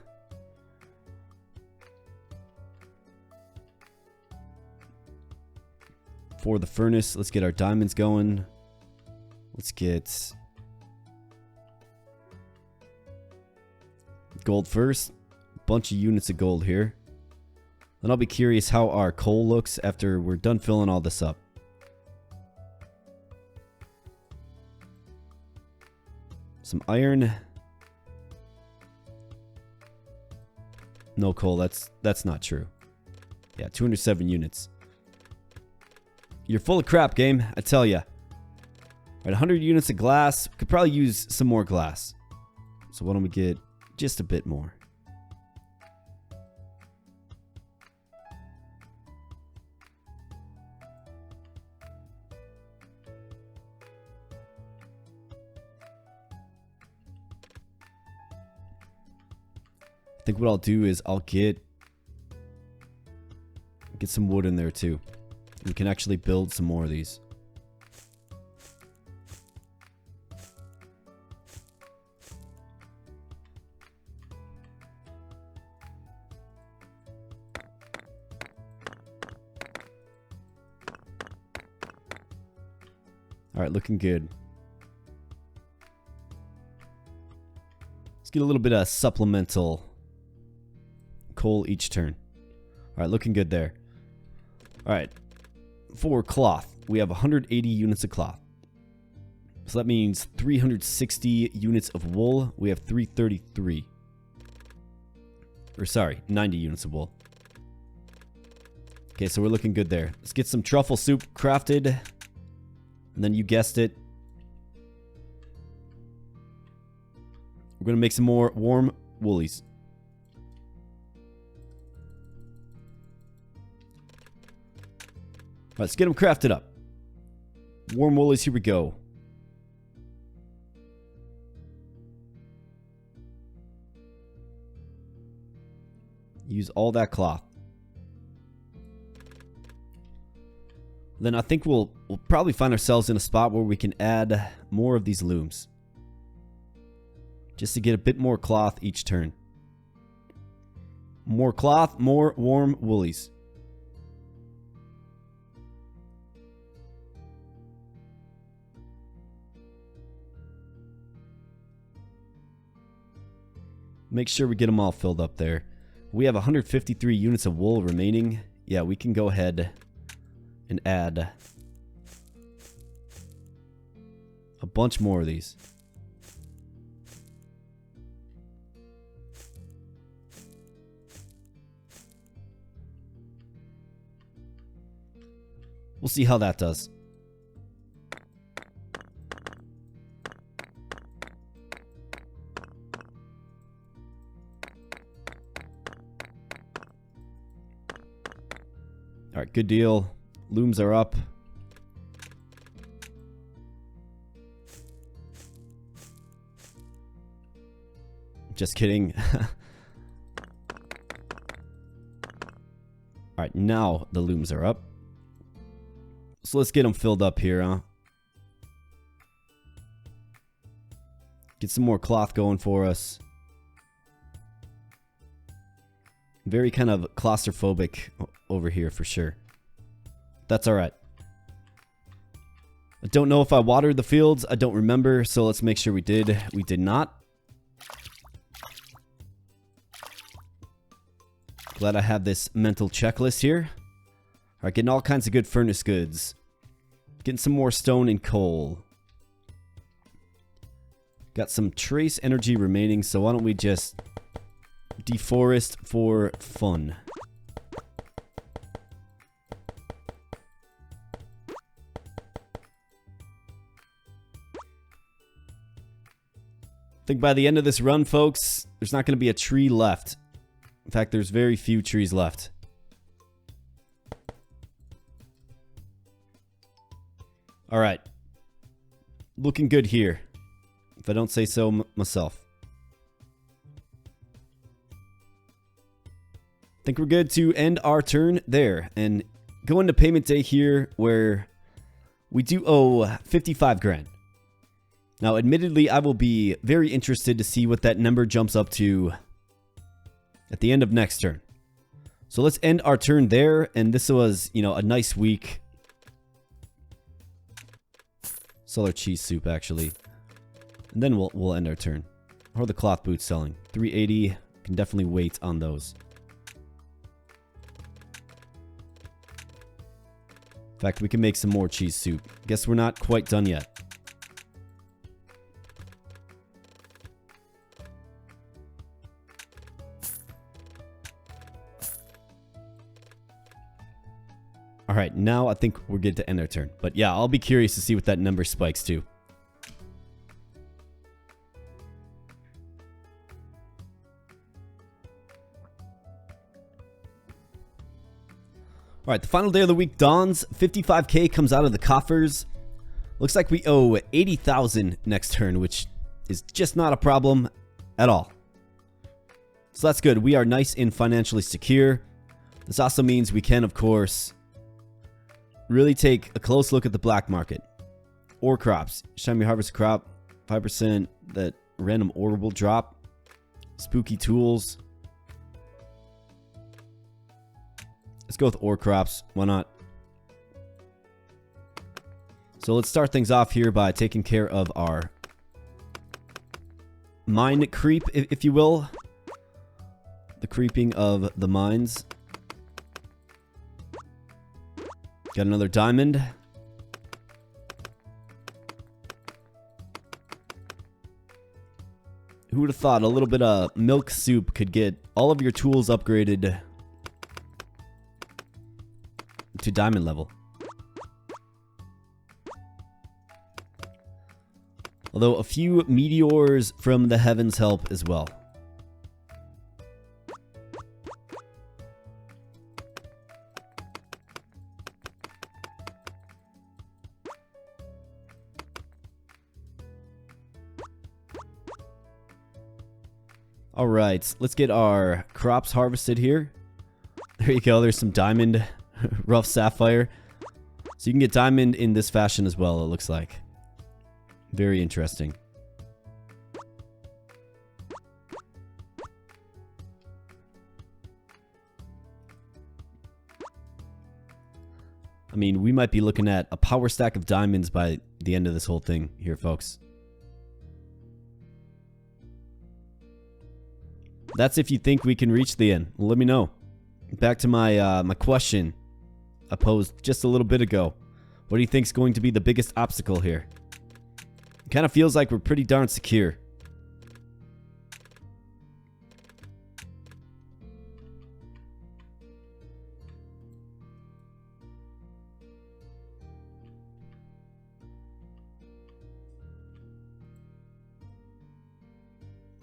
S1: For the furnace, let's get our diamonds going. Let's get gold first. Bunch of units of gold here. Then I'll be curious how our coal looks after we're done filling all this up. Some iron. No coal, that's not true. Yeah, 207 units. You're full of crap, game, I tell ya. Alright, 100 units of glass. Could probably use some more glass. So why don't we get just a bit more. I think what I'll do is I'll get some wood in there too. We can actually build some more of these. Alright, looking good. Let's get a little bit of supplemental coal each turn. Alright, looking good there. Alright, for cloth, we have 180 units of cloth. So that means 360 units of wool. We have 333. Or sorry, 90 units of wool. Okay, so we're looking good there. Let's get some truffle soup crafted. And then you guessed it, we're going to make some more warm woolies. Alright, let's get them crafted up. Warm woolies, here we go. Use all that cloth. Then I think we'll probably find ourselves in a spot where we can add more of these looms. Just to get a bit more cloth each turn. More cloth, more warm woolies. Make sure we get them all filled up there. We have 153 units of wool remaining. Yeah, we can go ahead and add a bunch more of these. We'll see how that does. All right, good deal. Looms are up. Just kidding. Alright, now the looms are up. So let's get them filled up here, huh? Get some more cloth going for us. Very kind of claustrophobic over here for sure. That's alright. I don't know if I watered the fields. I don't remember, so let's make sure we did. We did not. Glad I have this mental checklist here. Alright, getting all kinds of good furnace goods. Getting some more stone and coal. Got some trace energy remaining, so why don't we just deforest for fun. I think by the end of this run, folks, there's not going to be a tree left In fact, there's very few trees left. Alright. Looking good here. If I don't say so myself. I think we're good to end our turn there. And go into payment day here where we do owe 55 grand. Now, admittedly, I will be very interested to see what that number jumps up to at the end of next turn. So let's end our turn there. And this was, you know, a nice week. Sell our cheese soup, actually. And then we'll end our turn. How are the cloth boots selling? 380. Can definitely wait on those. In fact, we can make some more cheese soup. Guess we're not quite done yet. Alright, now I think we're good to end our turn. But yeah, I'll be curious to see what that number spikes to. Alright, the final day of the week dawns. 55k comes out of the coffers. Looks like we owe 80,000 next turn, which is just not a problem at all. So that's good. We are nice and financially secure. This also means we can, of course, really take a close look at the black market. Ore crops. Each time you harvest a crop, 5% that random ore will drop. Spooky tools. Let's go with ore crops. Why not? So let's start things off here by taking care of our mine creep, if you will. The creeping of the mines. Got another diamond. Who would have thought a little bit of milk soup could get all of your tools upgraded to diamond level? Although a few meteors from the heavens help as well. All right, let's get our crops harvested here. There you go. There's some diamond, rough sapphire. So you can get diamond in this fashion as well, it looks like. Very interesting. I mean, we might be looking at a power stack of diamonds by the end of this whole thing here, folks. That's if you think we can reach the end. Let me know. Back to my my question I posed just a little bit ago. What do you think is going to be the biggest obstacle here? It kind of feels like we're pretty darn secure.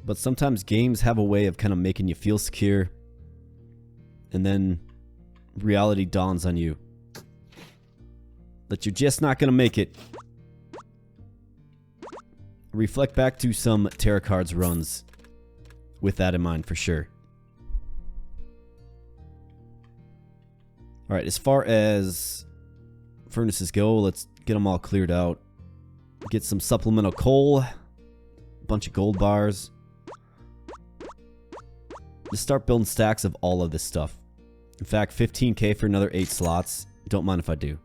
S1: But sometimes games have a way of kind of making you feel secure. And then reality dawns on you. That you're just not going to make it. Reflect back to some tarot cards runs. With that in mind for sure. Alright, as far as furnaces go, let's get them all cleared out. Get some supplemental coal. A bunch of gold bars. Just start building stacks of all of this stuff. In fact, 15k for another 8 slots. Don't mind if I do.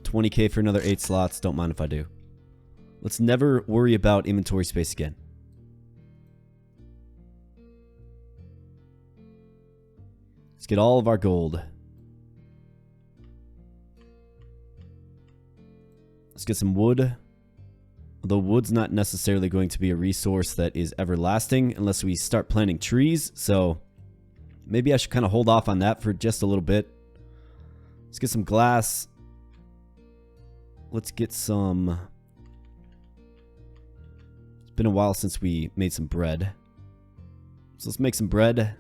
S1: 20k for another 8 slots. Don't mind if I do. Let's never worry about inventory space again. Let's get all of our gold. Let's get some wood. Although wood's not necessarily going to be a resource that is everlasting unless we start planting trees. So maybe I should kind of hold off on that for just a little bit. Let's get some glass. Let's get some... It's been a while since we made some bread. So let's make some bread.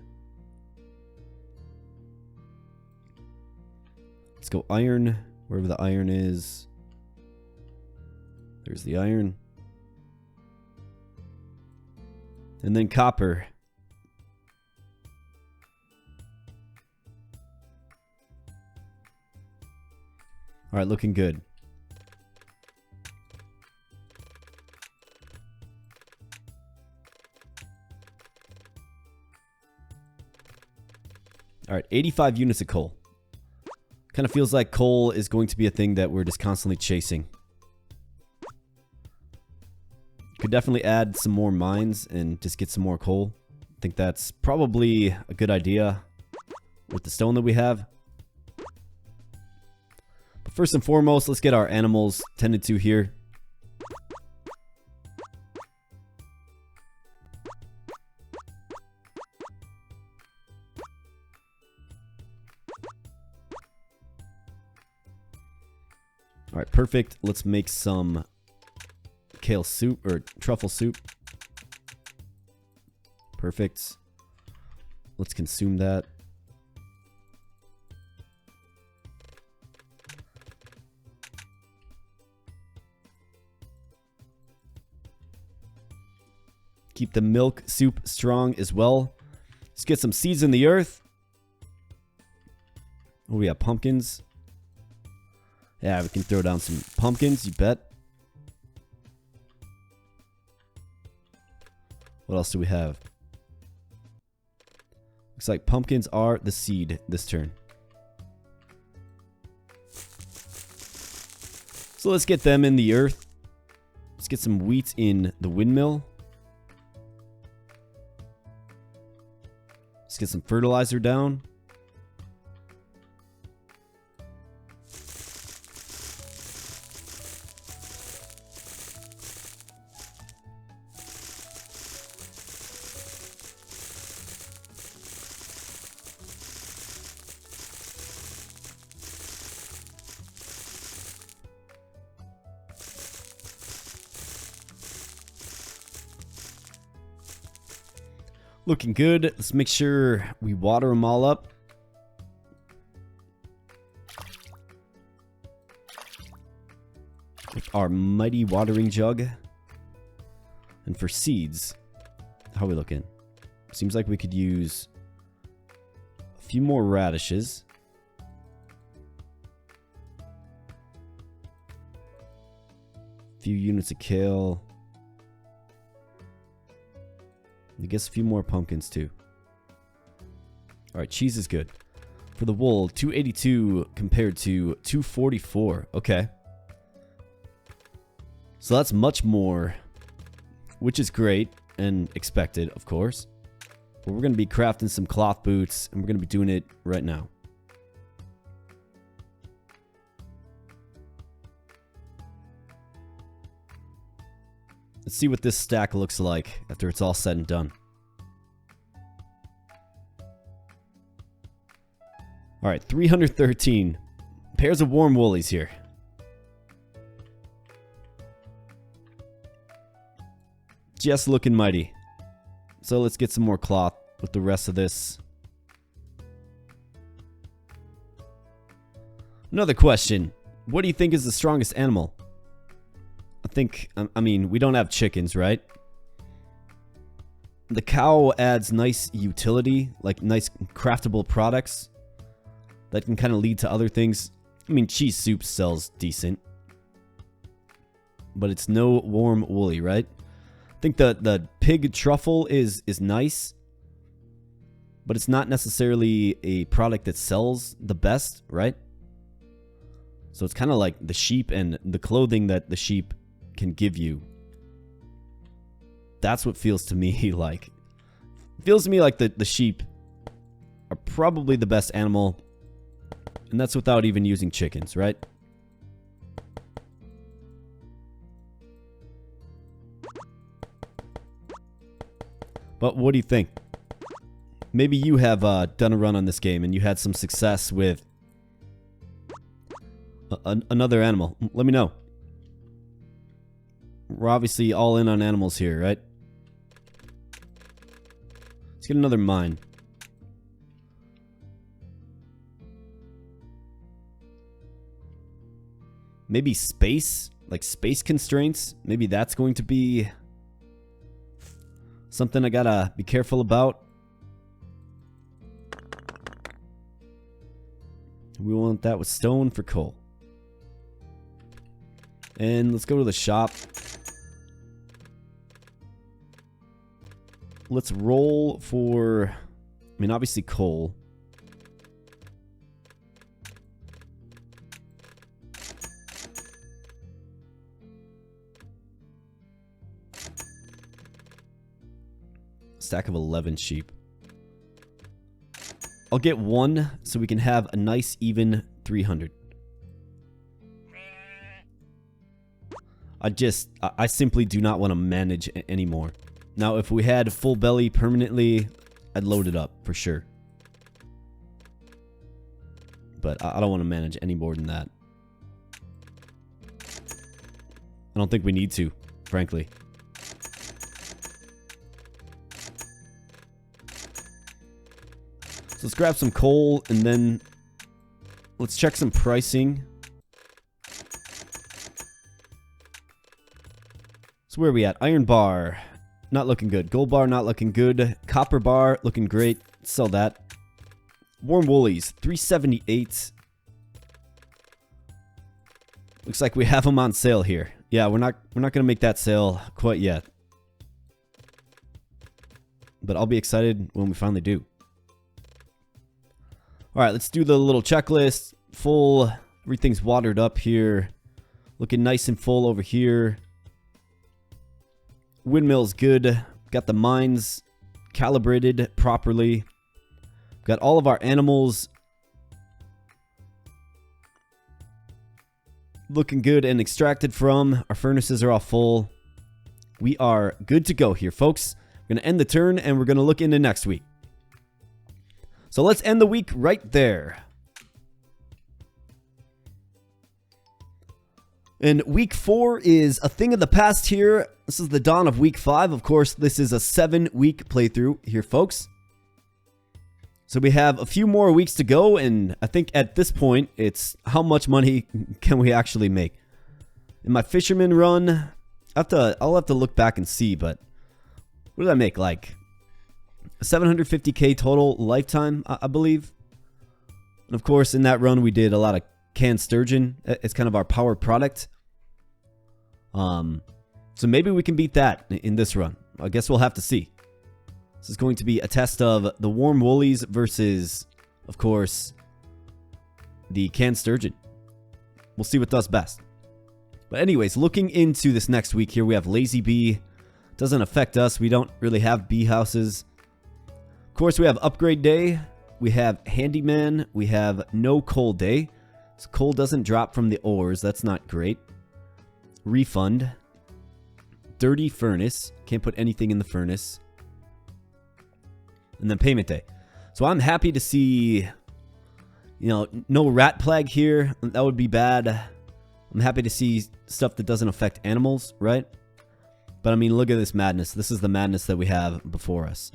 S1: Let's go iron, wherever the iron is. There's the iron. And then copper. All right, looking good. All right, 85 units of coal. Kind of feels like coal is going to be a thing that we're just constantly chasing. Could definitely add some more mines and just get some more coal. I think that's probably a good idea with the stone that we have. But first and foremost, let's get our animals tended to here. All right, perfect. Let's make some kale soup or truffle soup. Perfect. Let's consume that. Keep the milk soup strong as well. Let's get some seeds in the earth. Oh, we have pumpkins. Yeah, we can throw down some pumpkins, you bet. What else do we have? Looks like pumpkins are the seed this turn. So let's get them in the earth. Let's get some wheat in the windmill. Let's get some fertilizer down. Looking good. Let's make sure we water them all up. With our mighty watering jug. And for seeds, how are we looking? Seems like we could use a few more radishes. A few units of kale. I guess a few more pumpkins too. Alright, cheese is good. For the wool, 282 compared to 244. Okay. So that's much more, which is great and expected, of course. But we're going to be crafting some cloth boots, and we're going to be doing it right now. Let's see what this stack looks like after it's all said and done. Alright, 313 pairs of WarmWoolies here. Just looking mighty. So let's get some more cloth with the rest of this. Another question. What do you think is the strongest animal? I mean, we don't have chickens, right? The cow adds nice utility, like nice craftable products that can kind of lead to other things. I mean, cheese soup sells decent, but it's no warm woolly, right? I think the pig truffle is nice, but it's not necessarily a product that sells the best, right? So it's kind of like the sheep and the clothing that the sheep can give you. That's what feels to me like. It feels to me like the sheep are probably the best animal, and that's without even using chickens, right? But what do you think? Maybe you have done a run on this game and you had some success with another animal. Let me know. We're obviously all in on animals here, right? Let's get another mine. Maybe space? Like space constraints? Maybe that's going to be something I gotta be careful about. We want that with stone for coal. And let's go to the shop. Let's roll for, I mean, obviously coal. Stack of 11 sheep. I'll get one so we can have a nice even 300. I simply do not want to manage anymore. Now, if we had full belly permanently, I'd load it up for sure. But I don't want to manage any more than that. I don't think we need to, frankly. So let's grab some coal and then let's check some pricing. So where are we at? Iron bar, not looking good. Gold bar, not looking good. Copper bar, looking great. Sell that. WarmWoolies, 378. Looks like we have them on sale here. Yeah, we're not gonna make that sale quite yet. But I'll be excited when we finally do. Alright, let's do the little checklist. Full, everything's watered up here. Looking nice and full over here. Windmill's good. Got the mines calibrated properly. Got all of our animals looking good and extracted from. Our furnaces are all full. We are good to go here, folks. We're going to end the turn and we're going to look into next week. So let's end the week right there. And week 4 is a thing of the past here. This is the dawn of week 5. Of course, this is a 7-week playthrough here, folks. So we have a few more weeks to go, and I think at this point, it's how much money can we actually make. In my fisherman run, I'll have to look back and see, but what did I make? Like 750k total lifetime, I believe. And of course, in that run, we did a lot of canned sturgeon. It's kind of our power product. So maybe we can beat that in this run. I guess we'll have to see. This is going to be a test of the WarmWoolies versus, of course, the canned sturgeon. We'll see what does best. But anyways, looking into this next week here, we have Lazy Bee. Doesn't affect us. We don't really have bee houses. Of course, we have Upgrade Day. We have Handyman. We have No Coal Day. So coal doesn't drop from the ores. That's not great. Refund. Dirty Furnace. Can't put anything in the furnace. And then Payment Day. So I'm happy to see, you know, no rat plague here. That would be bad. I'm happy to see stuff that doesn't affect animals, right? But I mean, look at this madness. This is the madness that we have before us.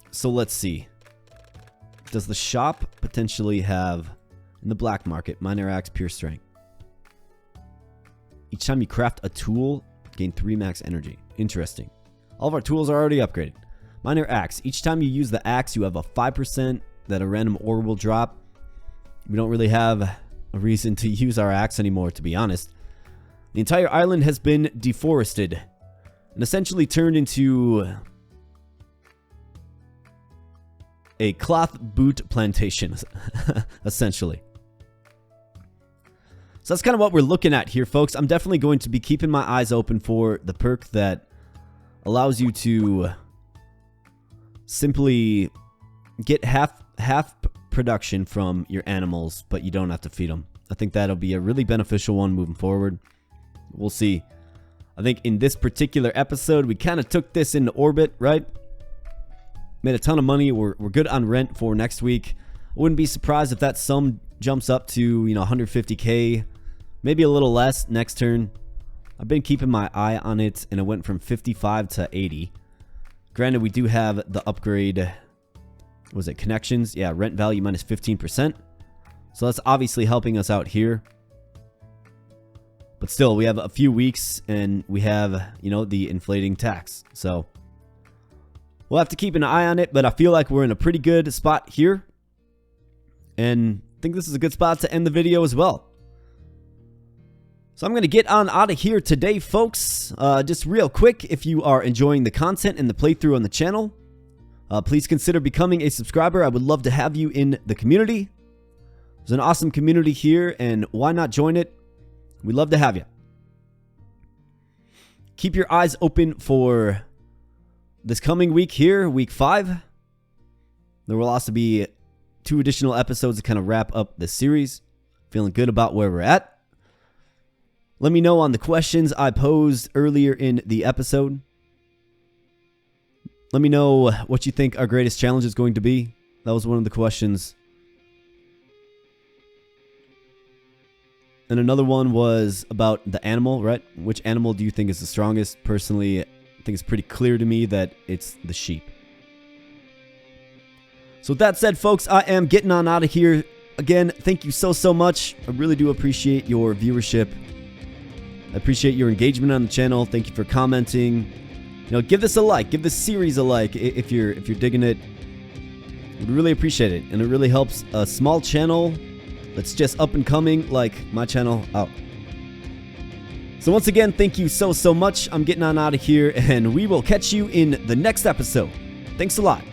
S1: So let's see. Does the shop potentially have, in the black market, Minor Axe, Pure Strength? Each time you craft a tool, gain 3 max energy. Interesting. All of our tools are already upgraded. Minor Axe. Each time you use the axe, you have a 5% that a random ore will drop. We don't really have a reason to use our axe anymore, to be honest. The entire island has been deforested and essentially turned into a cloth boot plantation, essentially. So that's kind of what we're looking at here, folks. I'm definitely going to be keeping my eyes open for the perk that allows you to simply get half production from your animals, but you don't have to feed them. I think that'll be a really beneficial one moving forward. We'll see. I think in this particular episode, we kind of took this into orbit, right? Made a ton of money. We're good on rent for next week. I wouldn't be surprised if that sum jumps up to, you know, 150k, maybe a little less next turn. I've been keeping my eye on it, and it went from 55 to 80. Granted, we do have the upgrade. Was it connections? Yeah, rent value minus 15%. So that's obviously helping us out here. But still, we have a few weeks, and we have, you know, the inflating tax. So we'll have to keep an eye on it, but I feel like we're in a pretty good spot here. And I think this is a good spot to end the video as well. So I'm going to get on out of here today, folks. Just real quick, if you are enjoying the content and the playthrough on the channel, please consider becoming a subscriber. I would love to have you in the community. There's an awesome community here, and why not join it? We'd love to have you. Keep your eyes open for this coming week here, week 5. There will also be 2 additional episodes to kind of wrap up this series. Feeling good about where we're at. Let me know on the questions I posed earlier in the episode. Let me know what you think our greatest challenge is going to be. That was one of the questions. And another one was about the animal, right? Which animal do you think is the strongest? Personally, I think it's pretty clear to me that it's the sheep. So with that said, folks, I am getting on out of here. Again, thank you so much. I really do appreciate your viewership. I appreciate your engagement on the channel. Thank you for commenting. You know, give this a like. Give this series a like if you're digging it. We'd really appreciate it, and it really helps a small channel that's just up and coming like my channel out. So once again, thank you so much. I'm getting on out of here, and we will catch you in the next episode. Thanks a lot.